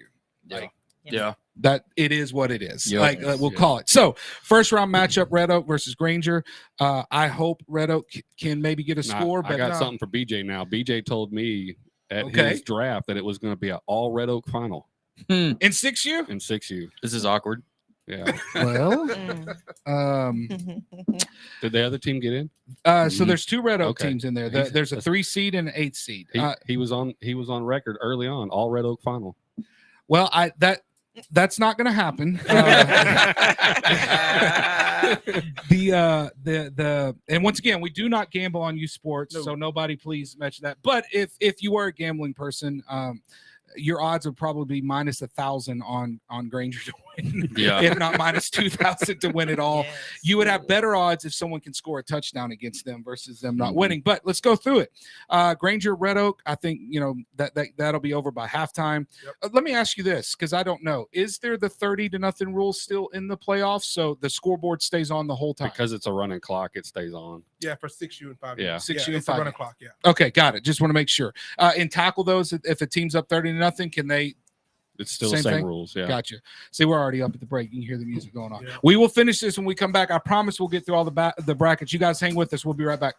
Speaker 16: Yeah. Yeah.
Speaker 10: That it is what it is.
Speaker 16: Yep.
Speaker 10: We'll call it. So first round matchup, Red Oak versus Granger. I hope Red Oak can maybe get a score. But
Speaker 15: I got something for BJ now. BJ told me at his draft that it was going to be an all Red Oak final.
Speaker 10: In 6U?
Speaker 15: In 6U.
Speaker 16: This is awkward.
Speaker 15: Yeah.
Speaker 10: Well,
Speaker 15: did the other team get in?
Speaker 10: So there's 2 Red Oak teams in there. There's a 3 seed and an 8 seed.
Speaker 15: He was on record early on, all Red Oak final.
Speaker 10: Well, That's not going to happen. And once again, we do not gamble on youth sports, so nobody please mention that. But if you were a gambling person, your odds would probably be minus 1,000 on Granger to win, if not minus 2,000 to win it all. Yes. You would have better odds if someone can score a touchdown against them versus them not winning. But let's go through it. Granger, Red Oak, I think that'll be over by halftime. Yep. Let me ask you this, because I don't know: is there the 30-0 rule still in the playoffs? So the scoreboard stays on the whole time
Speaker 15: because it's a running clock. It stays on.
Speaker 11: Yeah, for 6U and 5U.
Speaker 15: Yeah,
Speaker 10: 6U and 5U.
Speaker 11: Running clock. Yeah.
Speaker 10: Okay, got it. Just want to make sure. In tackle those, if a team's up 30-0, can they?
Speaker 15: It's still the same rules. Yeah.
Speaker 10: Gotcha. See, we're already up at the break. You can hear the music going on. Yeah. We will finish this when we come back. I promise we'll get through all the brackets. You guys hang with us. We'll be right back.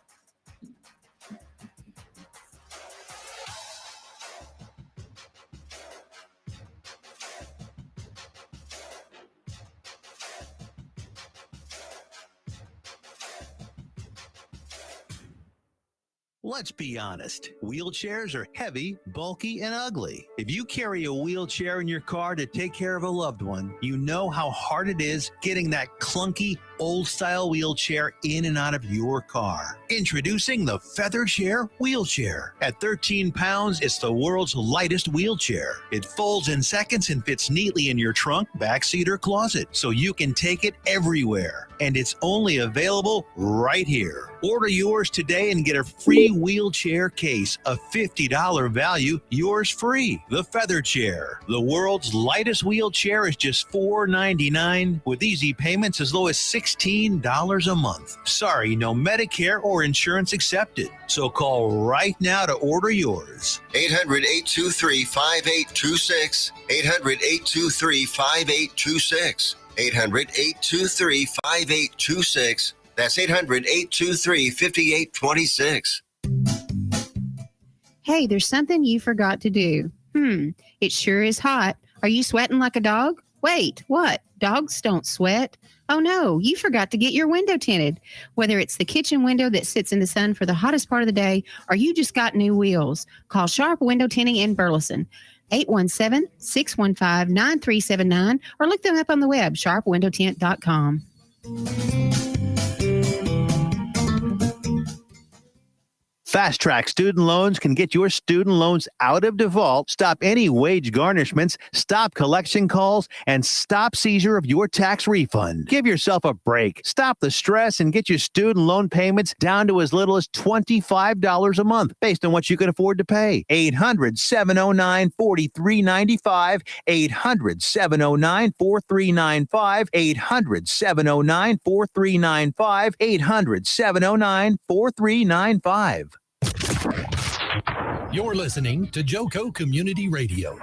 Speaker 6: Let's be honest. Wheelchairs are heavy, bulky, and ugly. If you carry a wheelchair in your car to take care of a loved one, you know how hard it is getting that clunky, old-style wheelchair in and out of your car. Introducing the Feather Chair Wheelchair. At 13 pounds, it's the world's lightest wheelchair. It folds in seconds and fits neatly in your trunk, backseat, or closet, so you can take it everywhere. And it's only available right here. Order yours today and get a free wheelchair case, a $50 value, yours free. The Feather Chair. The world's lightest wheelchair is just $4.99 with easy payments as low as $16 a month. Sorry, no Medicare or insurance accepted. So call right now to order yours.
Speaker 5: 800-823-5826. 800-823-5826. 800-823-5826. That's 800-823-5826.
Speaker 17: Hey, there's something you forgot to do. It sure is hot. Are you sweating like a dog? Wait, what? Dogs don't sweat. Oh no, you forgot to get your window tinted. Whether it's the kitchen window that sits in the sun for the hottest part of the day, or you just got new wheels, call Sharp Window Tinting in Burleson. 817-615-9379, or look them up on the web, sharpwindowtint.com.
Speaker 6: Fast Track Student Loans can get your student loans out of default, stop any wage garnishments, stop collection calls, and stop seizure of your tax refund. Give yourself a break. Stop the stress and get your student loan payments down to as little as $25 a month based on what you can afford to pay. 800-709-4395, 800-709-4395, 800-709-4395, 800-709-4395.
Speaker 9: You're listening to Joco Community Radio.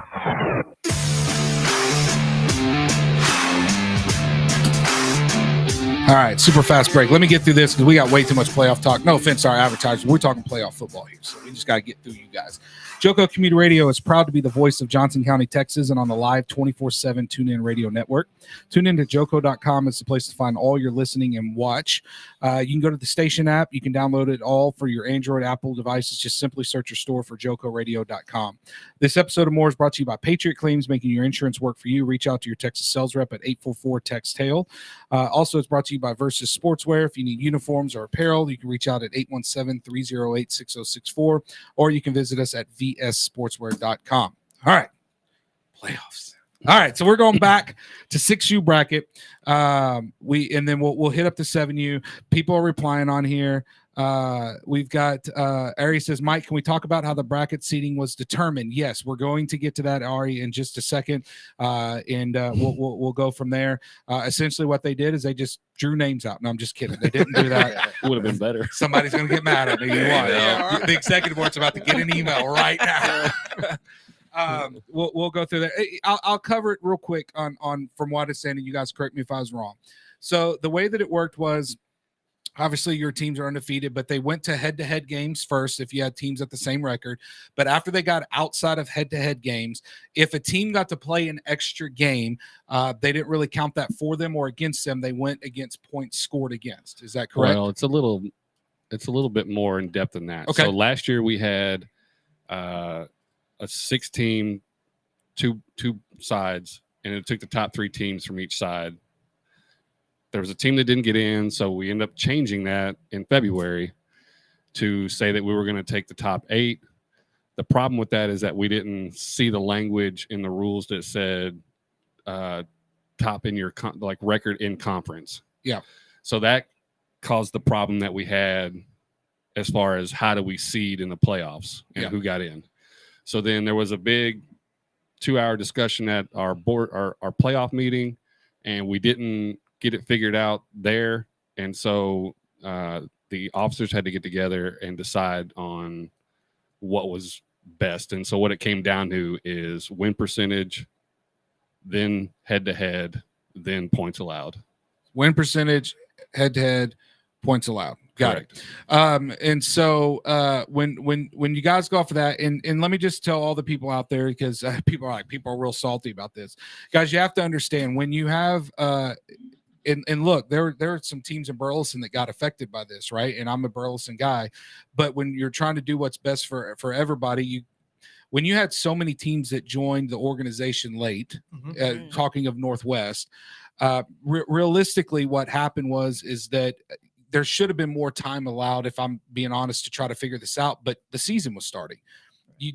Speaker 10: All right, super fast break. Let me get through this because we got way too much playoff talk. No offense to our advertisers. We're talking playoff football here, so we just got to get through you guys. Joco Community Radio is proud to be the voice of Johnson County, Texas, and on the live 24/7 TuneIn radio network. Tune in to joco.com. It's the place to find all your listening and watch. You can go to the station app. You can download it all for your Android, Apple devices. Just simply search your store for jocoradio.com. This episode of more is brought to you by Patriot Claims, making your insurance work for you. Reach out to your Texas sales rep at 844-TEX-TAIL. Also, it's brought to you by Versus Sportswear. If you need uniforms or apparel, you can reach out at 817-308-6064, or you can visit us at vssportswear.com. All right, playoffs. All right, so we're going back to 6U bracket. We'll hit up the 7U. People are replying on here. We've got Ari says, Mike, can we talk about how the bracket seating was determined? Yes, we're going to get to that, Ari, in just a second, and we'll go from there. Essentially, what they did is they just drew names out. No, I'm just kidding. They didn't do that.
Speaker 15: It would have been better.
Speaker 10: Somebody's going to get mad at me. The executive board's about to get an email right now. We'll go through that. I'll cover it real quick on from what it's saying, and you guys correct me if I was wrong. So the way that it worked was, obviously your teams are undefeated, but they went to head-to-head games first if you had teams at the same record. But after they got outside of head-to-head games, if a team got to play an extra game, they didn't really count that for them or against them. They went against points scored against. Is that correct?
Speaker 15: Well, it's a little bit more in depth than that.
Speaker 10: Okay.
Speaker 15: So last year we had a 6-team, two sides and it took the top 3 teams from each side. There was a team that didn't get in, so we ended up changing that in February to say that we were going to take the top 8. The problem with that is that we didn't see the language in the rules that said top in your record in conference.
Speaker 10: Yeah.
Speaker 15: So that caused the problem that we had as far as how do we seed in the playoffs and who got in. So then there was a big 2-hour discussion at our board, our playoff meeting, and we didn't get it figured out there. And so the officers had to get together and decide on what was best. And so what it came down to is win percentage, then head-to-head, then points allowed.
Speaker 10: Win percentage, head-to-head, points allowed. Got it. And so when you guys go off of that, and let me just tell all the people out there, because people are real salty about this. Guys, you have to understand when you have and look, there are some teams in Burleson that got affected by this, right? And I'm a Burleson guy, but when you're trying to do what's best for everybody, when you had so many teams that joined the organization late, talking of Northwest, realistically, what happened is that there should have been more time allowed, if I'm being honest, to try to figure this out. But the season was starting. You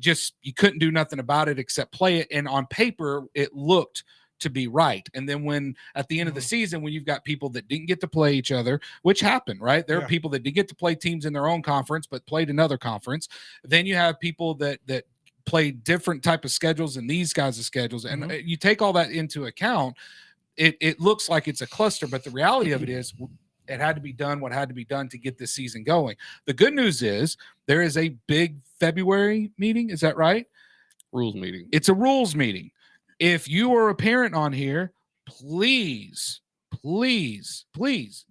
Speaker 10: couldn't do nothing about it except play it. And on paper, it looked to be right. And then when at the end of the season, when you've got people that didn't get to play each other, which happened, right? There are people that did get to play teams in their own conference, but played another conference. Then you have people that play different type of schedules and these guys' schedules. And you take all that into account, it looks like it's a cluster, but the reality of it is it had to be done what had to be done to get this season going. The good news is there is a big February meeting. Is that right?
Speaker 15: Rules meeting.
Speaker 10: It's a rules meeting. If you are a parent on here, please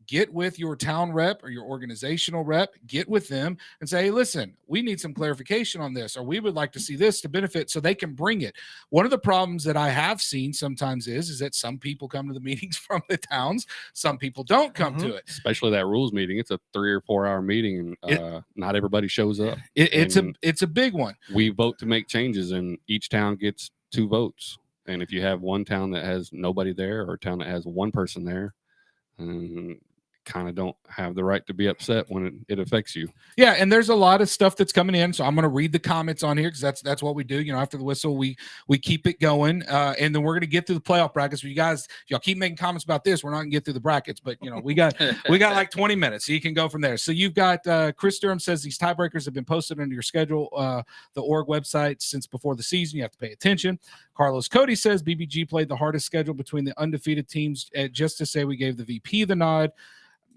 Speaker 10: get with your town rep or your organizational rep, get with them and say, hey, listen, we need some clarification on this, or we would like to see this to benefit, so they can bring it. One of the problems that I have seen sometimes is that some people come to the meetings from the towns. Some people don't come to it.
Speaker 15: Especially that rules meeting. It's a 3 or 4 hour meeting, and not everybody shows up.
Speaker 10: It's a big one.
Speaker 15: We vote to make changes, and each town gets 2 votes. And if you have one town that has nobody there, or a town that has one person there, kind of don't have the right to be upset when it affects you.
Speaker 10: Yeah, and there's a lot of stuff that's coming in, so I'm going to read the comments on here because that's what we do. You know, after the whistle, we keep it going, and then we're going to get through the playoff brackets. For you guys, if y'all keep making comments about this, we're not going to get through the brackets, but you know, we got like 20 minutes, so you can go from there. So you've got Chris Durham says these tiebreakers have been posted under your schedule, the org website, since before the season. You have to pay attention. Carlos Cody says BBG played the hardest schedule between the undefeated teams, just to say we gave the VP the nod.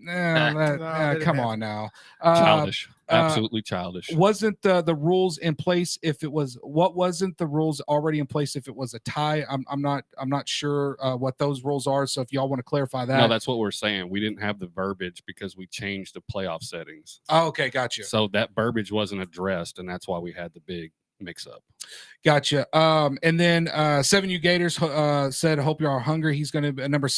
Speaker 10: Come on now.
Speaker 15: Childish. Absolutely childish.
Speaker 10: Wasn't the rules in place if it was wasn't the rules already in place if it was a tie? I'm not sure what those rules are. So if y'all want to clarify that.
Speaker 15: No, that's what we're saying. We didn't have the verbiage because we changed the playoff settings.
Speaker 10: Oh, okay, gotcha.
Speaker 15: So that verbiage wasn't addressed, and that's why we had the big mix up.
Speaker 10: Gotcha. And then 7U Gators said, I hope you are hungry. He's going to number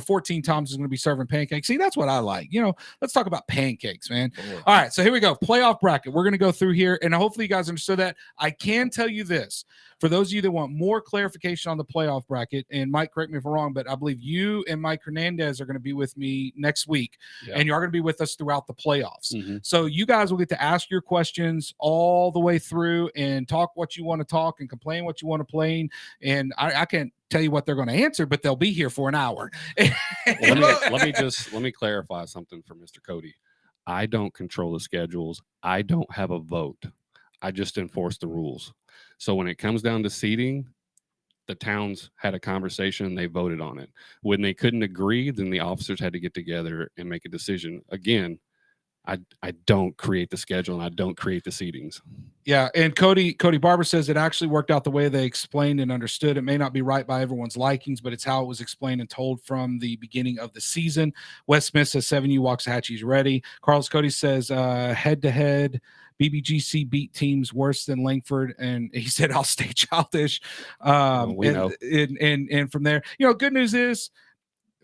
Speaker 10: 14. Tom's is going to be serving pancakes. See, that's what I like. You know, let's talk about pancakes, man. Oh. All right, so here we go. Playoff bracket. We're going to go through here, and hopefully you guys understood that. I can tell you this. For those of you that want more clarification on the playoff bracket, and Mike, correct me if I'm wrong, but I believe you and Mike Hernandez are going to be with me next week, and you are going to be with us throughout the playoffs. So you guys will get to ask your questions all the way through and talk what you want to talk and complain what you want to complain. And I can't tell you what they're going to answer, but they'll be here for an hour.
Speaker 15: let me clarify something for Mr. Cody. I don't control the schedules. I don't have a vote. I just enforce the rules. So when it comes down to seating, the towns had a conversation and they voted on it. When they couldn't agree, then the officers had to get together and make a decision. Again, I don't create the schedule and I don't create the seatings.
Speaker 10: Yeah, and Cody Barber says it actually worked out the way they explained and understood. It may not be right by everyone's likings, but it's how it was explained and told from the beginning of the season. Wes Smith says 7U Waxahachie's ready. Carlos Cody says head-to-head, BBGC beat teams worse than Langford, and he said I'll stay childish.
Speaker 15: We know.
Speaker 10: And from there, you know, good news is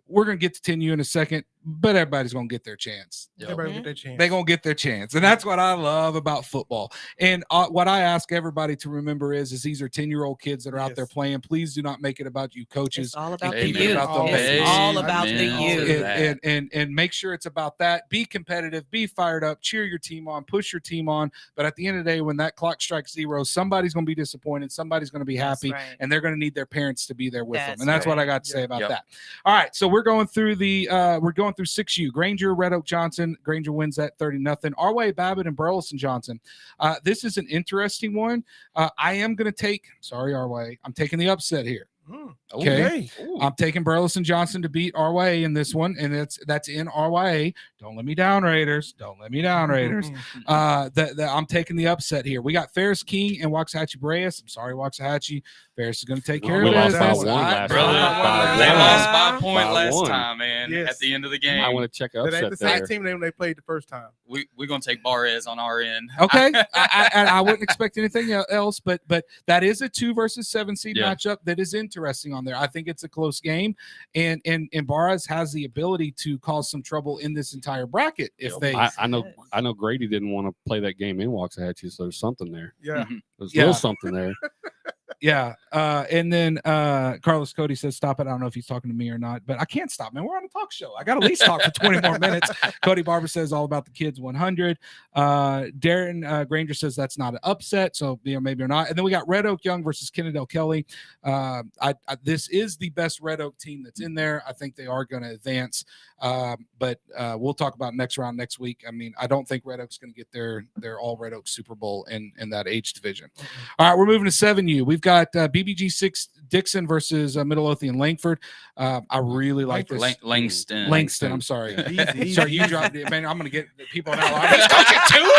Speaker 10: we're going to get to 10U in a second, but everybody's gonna get their chance.
Speaker 11: Everybody get their chance.
Speaker 10: They're gonna get their chance, and that's what I love about football. And what I ask everybody to remember is these are 10-year-old kids that are out there playing. Please do not make it about you coaches.
Speaker 14: It's all about
Speaker 10: and
Speaker 14: the
Speaker 10: keep it
Speaker 14: youth.
Speaker 10: about them.
Speaker 14: It's all about the youth.
Speaker 10: And make sure it's about that. Be competitive, be fired up, cheer your team on, push your team on. But at the end of the day, when that clock strikes 0, somebody's gonna be disappointed, somebody's gonna be happy, and they're gonna need their parents to be there with them. And that's what I got to say about that. All right, so we're going through 6U. Granger, Red Oak, Johnson. Granger wins that 30-0. Our-Way, Babbitt, and Burleson Johnson. This is an interesting one. I am going to take, Our-Way, I'm taking the upset here. Okay. I'm taking Burleson Johnson to beat Our-Way in this one, and that's in Our-Way. Don't let me down, Raiders. Don't let me down, Raiders. I'm taking the upset here. We got Ferris King and Waxahachie Breas. I'm sorry, Waxahachie. Ferris is going to take care of it.
Speaker 15: We lost by one last time.
Speaker 16: They lost by a point last time, man.
Speaker 11: Yes.
Speaker 16: At the end of the game,
Speaker 15: I want to check
Speaker 11: That ain't
Speaker 15: upset
Speaker 11: the same
Speaker 15: there.
Speaker 11: team they played the first time.
Speaker 16: We're gonna take Barres on our end.
Speaker 10: Okay, I wouldn't expect anything else, but that is a 2 versus 7 seed matchup that is interesting on there. I think it's a close game, and Barres has the ability to cause some trouble in this entire bracket if they.
Speaker 15: I know Grady didn't want to play that game in Waxahachie, so there's something there.
Speaker 11: Yeah,
Speaker 15: there's a little something there.
Speaker 10: Yeah. And then Carlos Cody says, stop it. I don't know if he's talking to me or not, but I can't stop, man. We're on a talk show. I got to at least talk for 20 more minutes. Cody Barber says all about the kids 100. Darren Granger says that's not an upset. So, maybe or not. And then we got Red Oak Young versus Kennedale Kelly. This is the best Red Oak team that's in there. I think they are going to advance. But we'll talk about next round next week. I mean, I don't think Red Oak's going to get their all Red Oak Super Bowl in that age division. All right, we're moving to 7U. We've got BBG 6 Dixon versus Middle Lothian Langford. I really like this.
Speaker 16: Langston.
Speaker 10: I'm sorry.
Speaker 11: Easy.
Speaker 10: Sorry, you dropped it, man. I'm going to get people now. He's coaching too.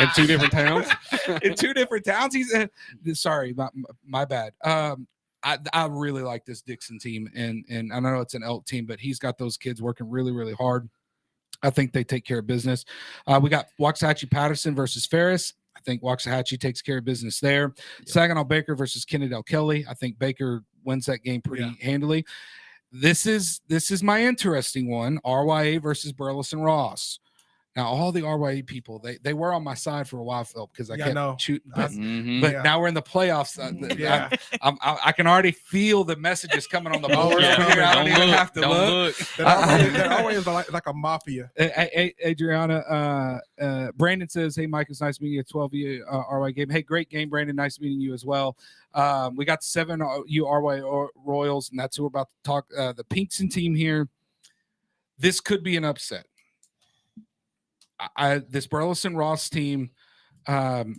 Speaker 15: In 2 different towns.
Speaker 10: In 2 different towns. He's sorry, my bad. I really like this Dixon team, and I know it's an Elk team, but he's got those kids working really, really hard. I think they take care of business. We got Waxahachie Patterson versus Ferris. I think Waxahachie takes care of business there. Yep. Saginaw Baker versus Kennedale Kelly. I think Baker wins that game pretty handily. This is my interesting one. RYA versus Burleson Ross. Now, all the RYA people, they were on my side for a while, Phil, because I kept shooting. But now we're in the playoffs. I can already feel the messages coming on the board. I don't even have to look.
Speaker 11: They're always like a mafia.
Speaker 10: Adriana, Brandon says, hey, Mike, it's nice meeting you at 12U RYA game. Hey, great game, Brandon. Nice meeting you as well. We got 7U RYA Royals, and that's who we're about to talk. The Pinkson team here. This could be an upset. This Burleson Ross team, they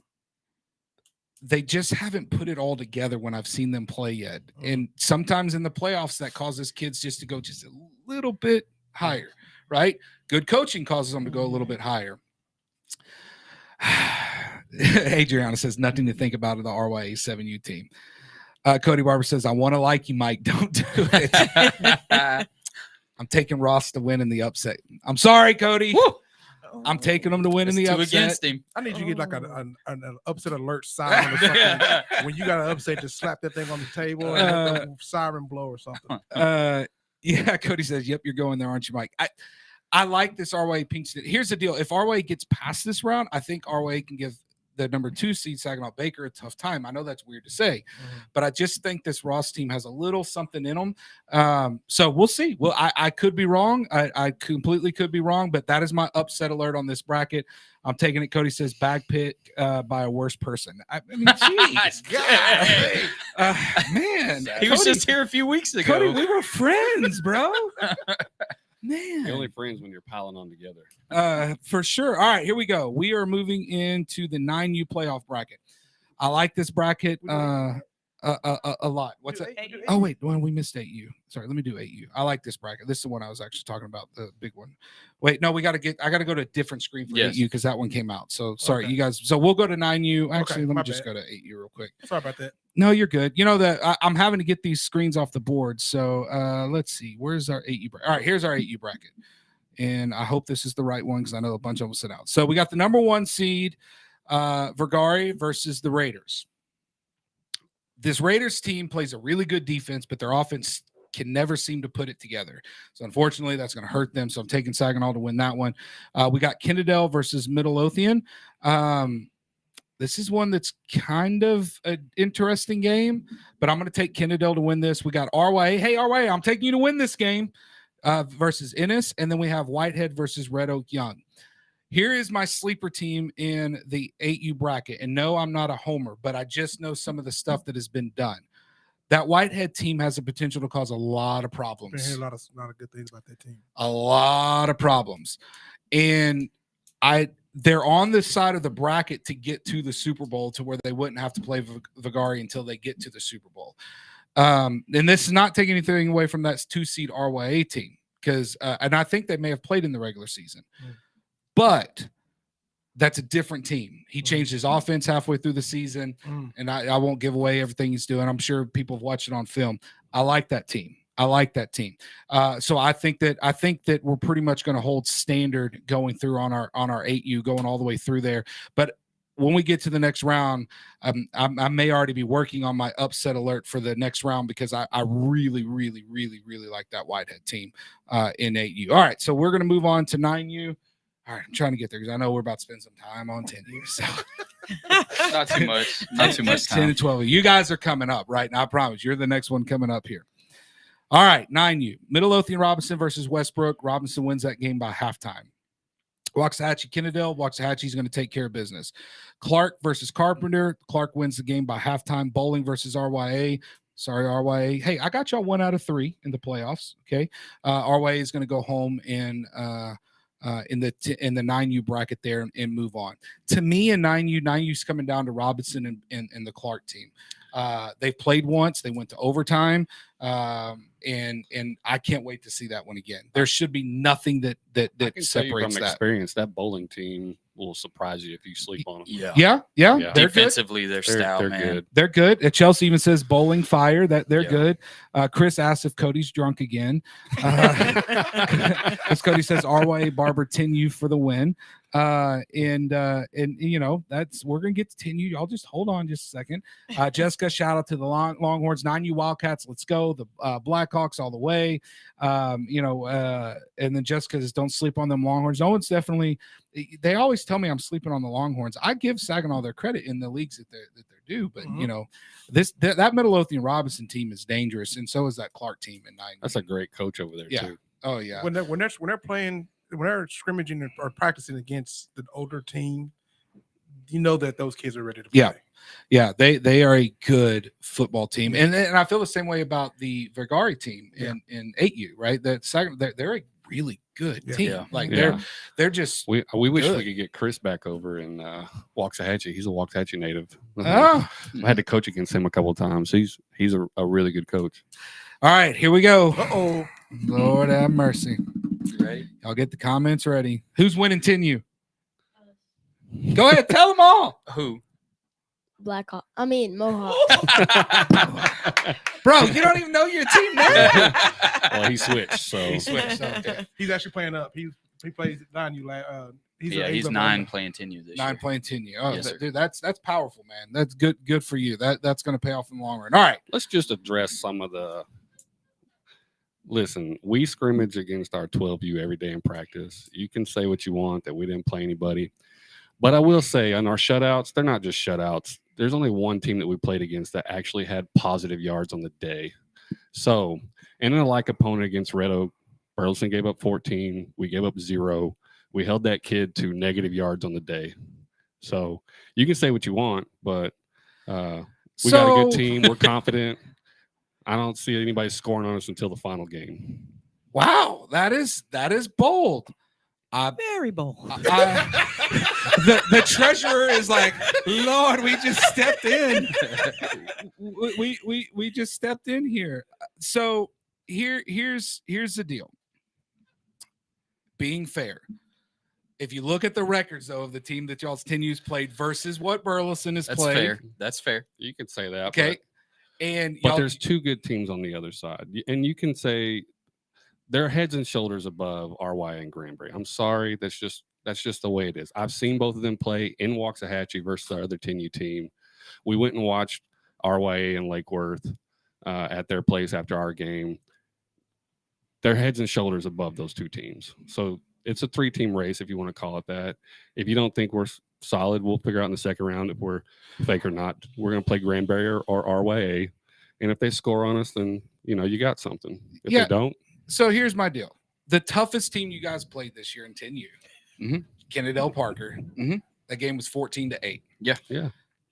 Speaker 10: just haven't put it all together when I've seen them play yet. And sometimes in the playoffs, that causes kids just to go just a little bit higher, right? Good coaching causes them to go a little bit higher. Adriana says, nothing to think about of the RYA 7U team. Cody Barber says, I want to like you, Mike. Don't do it. I'm taking Ross to win in the upset. I'm sorry, Cody. Woo! I'm taking them to win in the upset.
Speaker 16: Against him.
Speaker 11: I need you to get like an upset alert siren or something. When you got an upset, just slap that thing on the table and let the siren blow or something.
Speaker 10: Yeah, Cody says, yep, you're going there, aren't you, Mike? I like this RYA Pinkston. Here's the deal. If RYA gets past this round, I think RYA can give the number 2 seed Saginaw Baker a tough time. I know that's weird to say, but I just think this Ross team has a little something in them. So we'll see. Well, I could be wrong. I completely could be wrong, but that is my upset alert on this bracket. I'm taking it. Cody says bag pick by a worse person. I mean, geez, man,
Speaker 16: he was just here a few weeks ago.
Speaker 10: Cody, we were friends, bro. Man,
Speaker 15: you're only friends when you're piling on together.
Speaker 10: For sure. All right, here we go. We are moving into the 9U playoff bracket. I like this bracket a lot. What's that? Oh wait, we missed 8U. Sorry, let me do 8U. I like this bracket. This is the one I was actually talking about, the big one. Wait, no, I got to go to a different screen for 8U because that one came out. So sorry, you guys. So we'll go to 9U. Actually, let me just go to 8U real quick.
Speaker 11: Sorry about that.
Speaker 10: No, you're good. You know that I'm having to get these screens off the board. So let's see. Where's our 8U bracket? All right, here's our 8U bracket. And I hope this is the right one because I know a bunch of them sit out. So we got the number 1 seed, Vergari versus the Raiders. This Raiders team plays a really good defense, but their offense can never seem to put it together. So unfortunately, that's going to hurt them. So I'm taking Saginaw to win that one. We got Kennedale versus Midlothian. This is one that's kind of an interesting game, but I'm going to take Kennedale to win this. We got RYA. Hey, RYA, I'm taking you to win this game versus Ennis. And then we have Whitehead versus Red Oak Young. Here is my sleeper team in the 8U bracket. And no, I'm not a homer, but I just know some of the stuff that has been done. That Whitehead team has the potential to cause a lot of problems.
Speaker 11: I hear a lot of good things about that team.
Speaker 10: A lot of problems. And they're on this side of the bracket to get to the Super Bowl to where they wouldn't have to play Vigari until they get to the Super Bowl. And this is not taking anything away from that 2-seed RYA team because, and I think they may have played in the regular season, but that's a different team. He changed his offense halfway through the season, and I won't give away everything he's doing. I'm sure people have watched it on film. I like that team. So I think that we're pretty much going to hold standard going through on our 8U, going all the way through there. But when we get to the next round, I may already be working on my upset alert for the next round because I really, really, really, really like that Whitehead team in 8U. All right, so we're going to move on to 9U. All right, I'm trying to get there because I know we're about to spend some time on 10U. So
Speaker 16: Not too much. Not too much time.
Speaker 10: 10 and 12. You guys are coming up, right? Now, I promise you're the next one coming up here. All right, 9U. Midlothian Robinson versus Westbrook. Robinson wins that game by halftime. Waxahachie Kennedale. Waxahachie's going to take care of business. Clark versus Carpenter. Clark wins the game by halftime. Bowling versus RYA. Sorry, RYA. Hey, I got y'all 1 out of 3 in the playoffs. Okay. RYA is going to go home in the 9U bracket there and move on. To me, in 9U's coming down to Robinson and the Clark team. They've played once. They went to overtime. And I can't wait to see that one again. There should be nothing that separates
Speaker 15: from
Speaker 10: that.
Speaker 15: Experience, that Bowling team will surprise you if you sleep on them.
Speaker 10: Yeah. They're
Speaker 16: Defensively,
Speaker 10: good.
Speaker 16: they're stout,
Speaker 15: they're
Speaker 16: man.
Speaker 15: good.
Speaker 10: They're good. Chelsea even says Bowling Fire. That they're good. Chris asks if Cody's drunk again. Because Cody says RYA Barber 10U for the win. And you know, we're gonna get to 10U. Y'all just hold on just a second. Jessica, shout out to the Longhorns, 9U Wildcats. Let's go. The Blackhawks all the way. And then Jessica says, don't sleep on them Longhorns. No one's definitely. They always tell me I'm sleeping on the Longhorns. I give Saginaw their credit in the leagues that they're due, but you know, that Midlothian Robinson team is dangerous, and so is that Clark team in 9.
Speaker 15: That's a great coach over there too.
Speaker 10: Oh yeah.
Speaker 11: When they're playing, when they're scrimmaging or practicing against the older team, you know that those kids are ready to play.
Speaker 10: Yeah, they are a good football team, and I feel the same way about the Vigari team in 8U, right? They're a really good team. Like they're just.
Speaker 15: We wish we could get Chris back over in Waxahachie. He's a Waxahachie native.
Speaker 10: Oh.
Speaker 15: I had to coach against him a couple of times. He's a really good coach.
Speaker 10: All right, here we go.
Speaker 11: Uh-oh.
Speaker 10: Lord have mercy.
Speaker 16: Ready?
Speaker 10: Y'all get the comments ready. Who's winning 10U? Go ahead, tell them all.
Speaker 16: Who?
Speaker 13: Mohawk.
Speaker 10: Bro, you don't even know your team name.
Speaker 15: Well, he switched, so
Speaker 10: Okay.
Speaker 11: He's actually playing up. He plays 9U.
Speaker 16: He's 9 playing 10U this
Speaker 10: 9
Speaker 16: year.
Speaker 10: playing 10U. Oh,
Speaker 16: Yes, sir.
Speaker 10: dude, that's powerful, man. That's good for you. That's going to pay off in the long run. All right.
Speaker 15: let's just address some of the. Listen, we scrimmage against our 12U every day in practice. You can say what you want that we didn't play anybody. But I will say on our shutouts, they're not just shutouts. There's only one team that we played against that actually had positive yards on the day. So, in a like opponent against Red Oak, Burleson gave up 14. We gave up 0. We held that kid to negative yards on the day. So, you can say what you want, but we got a good team. We're confident. I don't see anybody scoring on us until the final game.
Speaker 10: Wow, that is bold.
Speaker 14: Very bold.
Speaker 10: The treasurer is like, Lord, we just stepped in. We just stepped in here. So here's the deal. Being fair, if you look at the records though of the team that y'all's 10U's played versus what Burleson has played,
Speaker 16: fair. That's fair.
Speaker 15: You can say that.
Speaker 10: Okay.
Speaker 15: But there's 2 good teams on the other side. And you can say they're heads and shoulders above RY and Granbury. I'm sorry. That's just the way it is. I've seen both of them play in Waxahachie versus the other 10U team. We went and watched RYA and Lake Worth at their place after our game. they're heads and shoulders above those two teams. So it's a 3-team race, if you want to call it that. If you don't think we're solid, we'll figure out in the second round if we're fake or not. We're going to play Grand Barrier or RYA. And if they score on us, then, you got something. If they don't.
Speaker 10: So here's my deal. The toughest team you guys played this year in 10U, Kennedy L. Parker, that game was 14-8.
Speaker 16: Yeah.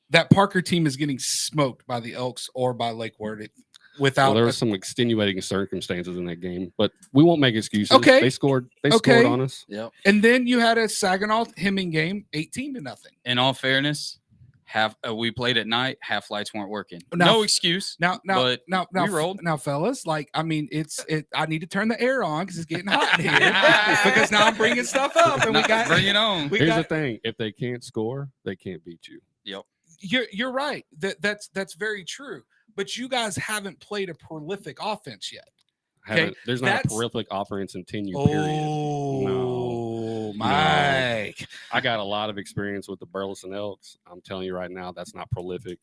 Speaker 10: That Parker team is getting smoked by the Elks or by Lake Worth without.
Speaker 15: Well, there were some extenuating circumstances in that game, but we won't make excuses.
Speaker 10: Okay.
Speaker 15: They scored on us.
Speaker 16: Yep.
Speaker 10: And then you had a Saginaw Hemming game, 18-0.
Speaker 16: In all fairness, we played at night. Half lights weren't working.
Speaker 10: Now-
Speaker 16: No excuse.
Speaker 10: Now,
Speaker 16: but we rolled.
Speaker 10: Now, fellas, I need to turn the air on because it's getting hot in here because now I'm bringing stuff up and we got
Speaker 16: bring it on.
Speaker 15: Here's the thing: if they can't score, they can't beat you.
Speaker 16: Yep.
Speaker 10: You're right. That's very true. But you guys haven't played a prolific offense yet.
Speaker 15: There's not a prolific offense in 10U. Period. No,
Speaker 10: Mike.
Speaker 15: I got a lot of experience with the Burleson Elks. I'm telling you right now, that's not prolific.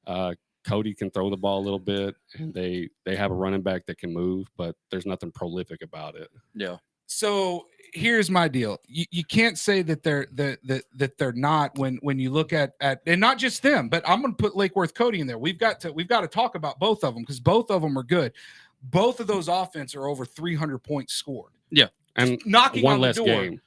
Speaker 15: Cody can throw the ball a little bit, and they have a running back that can move, but there's nothing prolific about it.
Speaker 16: Yeah.
Speaker 10: So here's my deal. You can't say that they're not when you look at and not just them, but I'm going to put Lake Worth Cody in there. We've got to talk about both of them because both of them are good. Both of those offense are over 300 points scored.
Speaker 16: Yeah,
Speaker 15: and
Speaker 10: knocking
Speaker 15: one
Speaker 10: on
Speaker 15: less
Speaker 10: the door.
Speaker 15: game.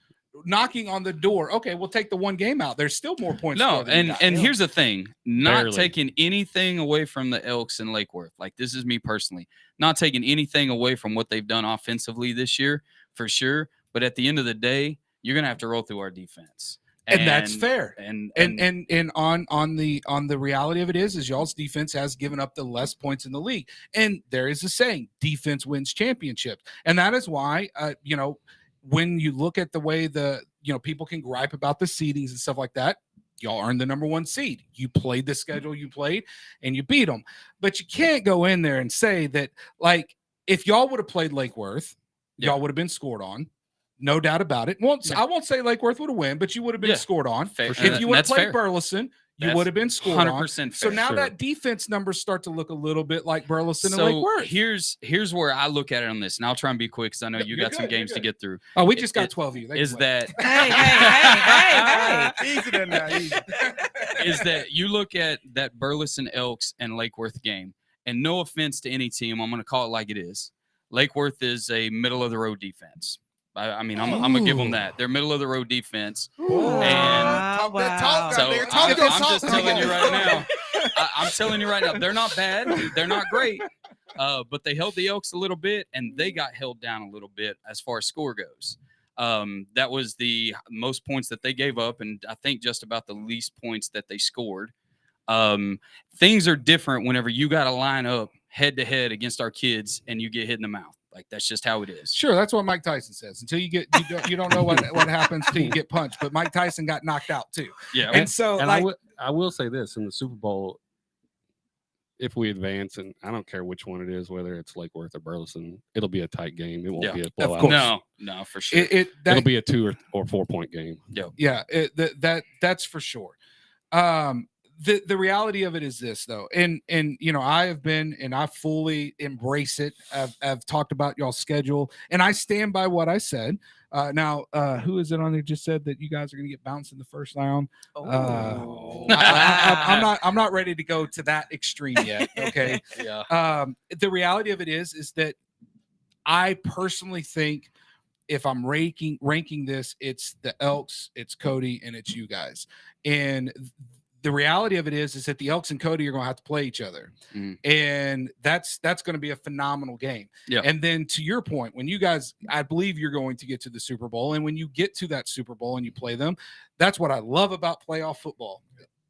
Speaker 10: Knocking on the door. Okay, we'll take the one game out. There's still more points.
Speaker 16: No,
Speaker 10: scored than you got.
Speaker 16: and here's the thing: not
Speaker 15: Barely.
Speaker 16: taking anything away from the Elks and Lake Worth. Like, this is me personally, not taking anything away from what they've done offensively this year for sure. But at the end of the day, you're gonna have to roll through our defense,
Speaker 10: and that's fair.
Speaker 16: And
Speaker 10: on the reality of it is y'all's defense has given up the less points in the league. And there is a saying: defense wins championships, and that is why when you look at the way people can gripe about the seedings and stuff like that, y'all earned the number 1 seed. You played the schedule you played and you beat them. But you can't go in there and say that, like, if y'all would have played Lake Worth, y'all would have been scored on. No doubt about it. I won't say Lake Worth would have won, but you would have been scored on.
Speaker 16: Fair.
Speaker 10: If you would have
Speaker 16: That's
Speaker 10: played
Speaker 16: fair.
Speaker 10: Burleson, you
Speaker 16: That's
Speaker 10: would have been scored
Speaker 16: 100%
Speaker 10: on. So
Speaker 16: fair.
Speaker 10: now
Speaker 16: Sure.
Speaker 10: that defense numbers start to look a little bit like Burleson and
Speaker 16: So
Speaker 10: Lake Worth.
Speaker 16: here's where I look at it on this, and I'll try and be quick because I know you
Speaker 10: You're
Speaker 16: got some
Speaker 10: good,
Speaker 16: games
Speaker 10: you're
Speaker 16: to
Speaker 10: good.
Speaker 16: get through.
Speaker 10: Oh, we just got 12 of you. They
Speaker 16: Is
Speaker 10: can win.
Speaker 16: that
Speaker 11: Easy than that. Easy.
Speaker 16: is that you look at that Burleson Elks and Lake Worth game, and no offense to any team, I'm going to call it like it is. Lake Worth is a middle of the road defense. I mean, I'm gonna give them that. They're middle of the road defense. And
Speaker 11: Talk that talk
Speaker 16: so
Speaker 11: out there. Talk your
Speaker 16: I'm
Speaker 11: talk.
Speaker 16: just telling you right now. I'm telling you right now, they're not bad. They're not great. But they held the Elks a little bit, and they got held down a little bit as far as score goes. That was the most points that they gave up, and I think just about the least points that they scored. Things are different whenever you got to line up head to head against our kids, and you get hit in the mouth. Like, that's just how it is.
Speaker 10: Sure, that's what Mike Tyson says. Until you don't know what happens till you get punched. But Mike Tyson got knocked out too.
Speaker 16: Yeah,
Speaker 10: and so
Speaker 15: I will say this: in the Super Bowl, if we advance, and I don't care which one it is, whether it's Lake Worth or Burleson, it'll be a tight game. It won't be a blowout.
Speaker 10: Of course.
Speaker 16: No, for sure.
Speaker 15: It'll be a 2 or 4 point game.
Speaker 10: Yeah, that's for sure. The reality of it is this, though, and I have been, and I fully embrace it. I've talked about y'all's schedule, and I stand by what I said. Now, who is it on there just said that you guys are going to get bounced in the first round? I'm not ready to go to that extreme yet. Okay.
Speaker 16: Yeah.
Speaker 10: The reality of it is that I personally think if I'm ranking this, it's the Elks, it's Cody, and it's you guys. And the reality of it is that the Elks and Cody are going to have to play each other. And that's going to be a phenomenal game.
Speaker 16: Yeah.
Speaker 10: And then to your point, when you guys, I believe you're going to get to the Super Bowl. And when you get to that Super Bowl and you play them, that's what I love about playoff football.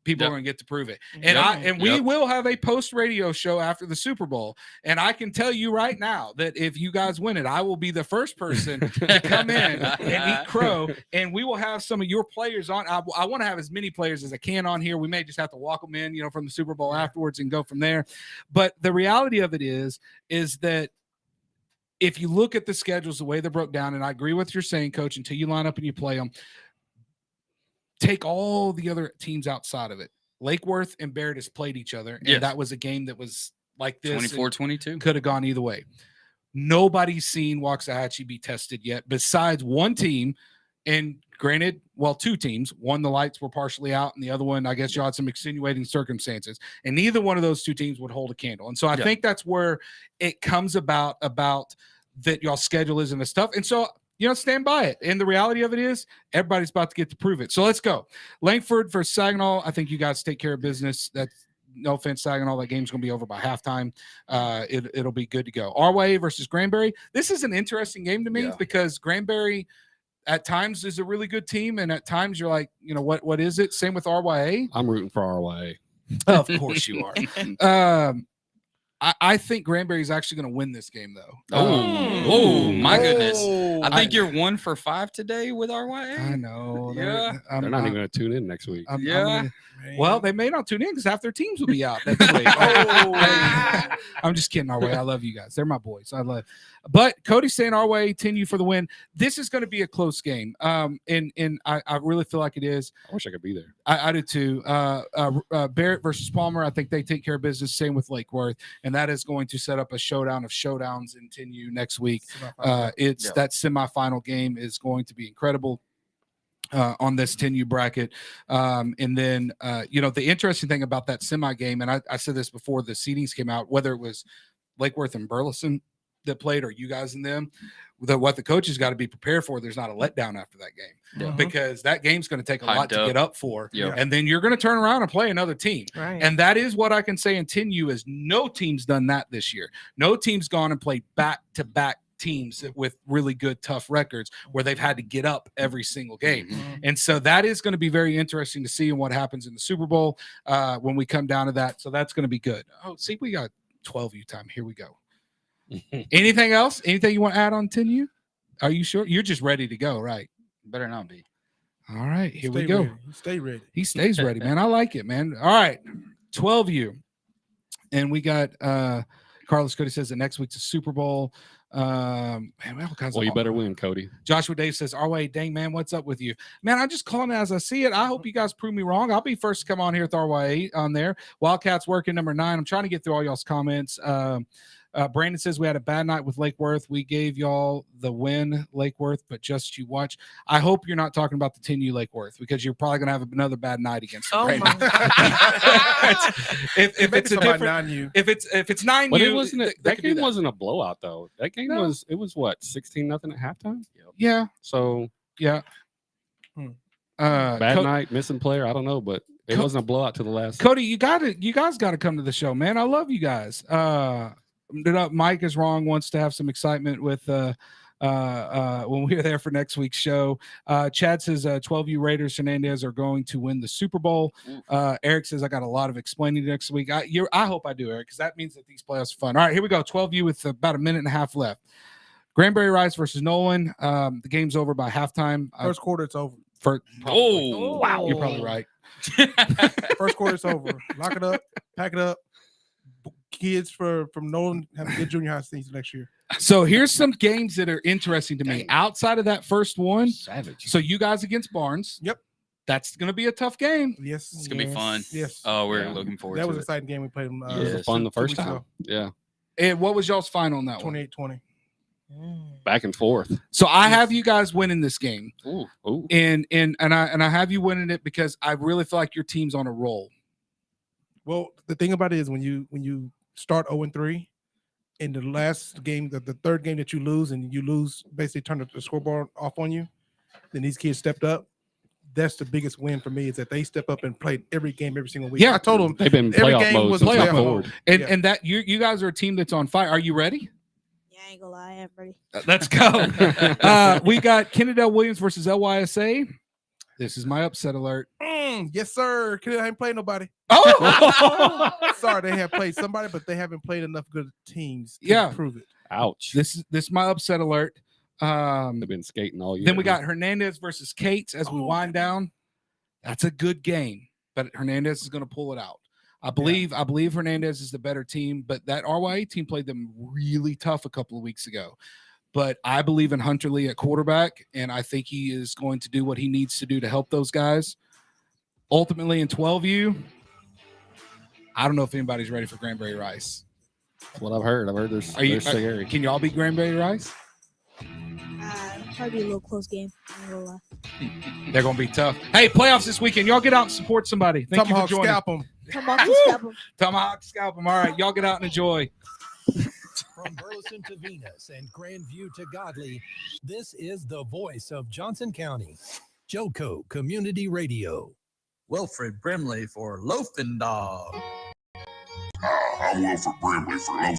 Speaker 10: People are going to get to prove it. And we will have a post radio show after the Super Bowl. And I can tell you right now that if you guys win it, I will be the first person to come in and eat crow. And we will have some of your players on. I want to have as many players as I can on here. We may just have to walk them in, from the Super Bowl afterwards and go from there. But the reality of it is that if you look at the schedules, the way they're broke down, and I agree with what you're saying, Coach, until you line up and you play them, take all the other teams outside of it. Lake Worth and Barrett has played each other, and that was a game that was like this.
Speaker 16: 24-22.
Speaker 10: Could have gone either way. Nobody's seen Waxahachie be tested yet besides one team. And granted, well, two teams. One, the lights were partially out, and the other one, I guess you had some extenuating circumstances. And neither one of those two teams would hold a candle. And so I think that's where it comes about that y'all schedule isn't as tough. And so, stand by it. And the reality of it is everybody's about to get to prove it. So let's go. Langford versus Saginaw. I think you guys take care of business. That's no offense, Saginaw. That game's going to be over by halftime. It'll be good to go. RYA versus Granbury. This is an interesting game to me because Granbury – at times is a really good team, and at times you're like, what is it? Same with RYA.
Speaker 15: I'm rooting for RYA.
Speaker 10: Of course you are. I think Granbury's actually going to win this game, though.
Speaker 16: Oh, my goodness. I think you're 1 for 5 today with RYA.
Speaker 10: I know.
Speaker 15: Yeah. They're not even going to tune in next week.
Speaker 10: Well, they may not tune in because half their teams will be out next week. I'm just kidding, RYA. I love you guys. They're my boys. But Cody's saying RYA 10U for the win. This is going to be a close game. And I really feel like it is.
Speaker 15: I wish I could be there.
Speaker 10: I do too. Barrett versus Palmer. I think they take care of business. Same with Lake Worth. And that is going to set up a showdown of showdowns in 10U next week. That semifinal game is going to be incredible. On this 10U bracket. And then, the interesting thing about that semi game, and I said this before the seedings came out, whether it was Lake Worth and Burleson that played or you guys and them, what the coaches got to be prepared for, there's not a letdown after that game because that game's going to take a lot to get up for. And then you're going to turn around and play another team.
Speaker 14: Right.
Speaker 10: And that is what I can say in 10U is no team's done that this year. No team's gone and played back-to-back teams with really good, tough records where they've had to get up every single game. And so that is going to be very interesting to see what happens in the Super Bowl when we come down to that. So that's going to be good. Oh, see, we got 12U time. Here we go. Anything else? Anything you want to add on 10U? Are you sure? You're just ready to go, right?
Speaker 16: Better not be.
Speaker 10: All right, here we go.
Speaker 11: Stay ready.
Speaker 10: He stays ready, man. I like it, man. All right, 12U. And we got Carlos Cody says that next week's a Super Bowl. Man, we have all kinds of
Speaker 15: you better win, Cody.
Speaker 10: Joshua Dave says, RYA, dang, man, what's up with you? Man, I'm just calling it as I see it. I hope you guys prove me wrong. I'll be first to come on here with RYA on there. Wildcats working number 9. I'm trying to get through all y'all's comments. Brandon says we had a bad night with Lake Worth. We gave y'all the win, Lake Worth, but just you watch. I hope you're not talking about the 10U Lake Worth because you're probably going to have another bad night against them. If it's a different 9U. If it's 9U,
Speaker 15: but it wasn't that game wasn't a blowout though. That game was what 16-0 at halftime.
Speaker 10: Yeah.
Speaker 15: So
Speaker 10: yeah.
Speaker 15: Bad night, missing player. I don't know, but it wasn't a blowout to the last.
Speaker 10: Cody, you guys got to come to the show, man. I love you guys. Mike is wrong. Wants to have some excitement with when we're there for next week's show. Chad says 12U Raiders Hernandez are going to win the Super Bowl. Eric says I got a lot of explaining next week. I hope I do, Eric, because that means that these playoffs are fun. All right, here we go. 12U with about a minute and a half left. Granbury Rice versus Nolan. The game's over by halftime.
Speaker 11: First quarter, it's over.
Speaker 10: Wow, you're probably right.
Speaker 11: First quarter, it's over. Lock it up, pack it up. Kids from Nolan have a good junior high season next year.
Speaker 10: So here's some games that are interesting to me outside of that first one.
Speaker 15: Savage.
Speaker 10: So you guys against Barnes.
Speaker 11: Yep.
Speaker 10: That's going to be a tough game.
Speaker 11: Yes.
Speaker 16: It's going to be fun.
Speaker 11: Yes.
Speaker 16: Oh, we're looking forward to it.
Speaker 11: That was an exciting game we played.
Speaker 15: It was fun the first time. Yeah.
Speaker 10: And what was y'all's final on that one?
Speaker 11: 28-20.
Speaker 15: Back and forth.
Speaker 10: So I have you guys winning this game.
Speaker 15: Ooh.
Speaker 10: And I have you winning it because I really feel like your team's on a roll.
Speaker 11: Well, the thing about it is when you start 0-3 in the last game, the third game that you lose and you lose, basically turn the scoreboard off on you, then these kids stepped up. That's the biggest win for me is that they step up and played every game every single week.
Speaker 10: Yeah,
Speaker 11: I told them
Speaker 15: they've been
Speaker 11: every
Speaker 15: playoff
Speaker 11: game
Speaker 15: mode
Speaker 11: was
Speaker 15: since
Speaker 11: playoff
Speaker 15: forward.
Speaker 11: mode.
Speaker 10: And that you guys are a team that's on fire. Are you ready?
Speaker 12: Yeah, I ain't gonna lie, I am ready.
Speaker 10: Let's go. We got Kennedale Williams versus LYSA. This is my upset alert.
Speaker 11: Yes, sir. Kennedale ain't played nobody.
Speaker 10: Oh,
Speaker 11: sorry, they have played somebody, but they haven't played enough good teams to prove it.
Speaker 15: Ouch.
Speaker 10: This is my upset alert.
Speaker 15: They've been skating all year.
Speaker 10: Then we got Hernandez versus Cates as we wind down. That's a good game, but Hernandez is going to pull it out. I believe Hernandez is the better team, but that RYA team played them really tough a couple of weeks ago. But I believe in Hunter Lee at quarterback, and I think he is going to do what he needs to do to help those guys. Ultimately, in 12U, I don't know if anybody's ready for Granbury Rice.
Speaker 15: That's what I've heard. I've heard they're scary.
Speaker 10: Can y'all beat Granbury Rice?
Speaker 12: Probably a little close game. I'm not gonna lie.
Speaker 10: They're gonna be tough. Hey, playoffs this weekend. Y'all get out and support somebody. Thank
Speaker 11: Tomahawk,
Speaker 10: you for joining.
Speaker 11: scalp 'em.
Speaker 12: Tomahawk, scalp 'em.
Speaker 10: Tomahawk, scalp 'em. All right, y'all get out and enjoy.
Speaker 9: From Burleson to Venus and Grandview to Godley, this is the voice of Johnson County, Joco Community Radio.
Speaker 18: Wilfred Brimley for Loafing Dog.
Speaker 1: I'm Wilfred Brimley for Loafing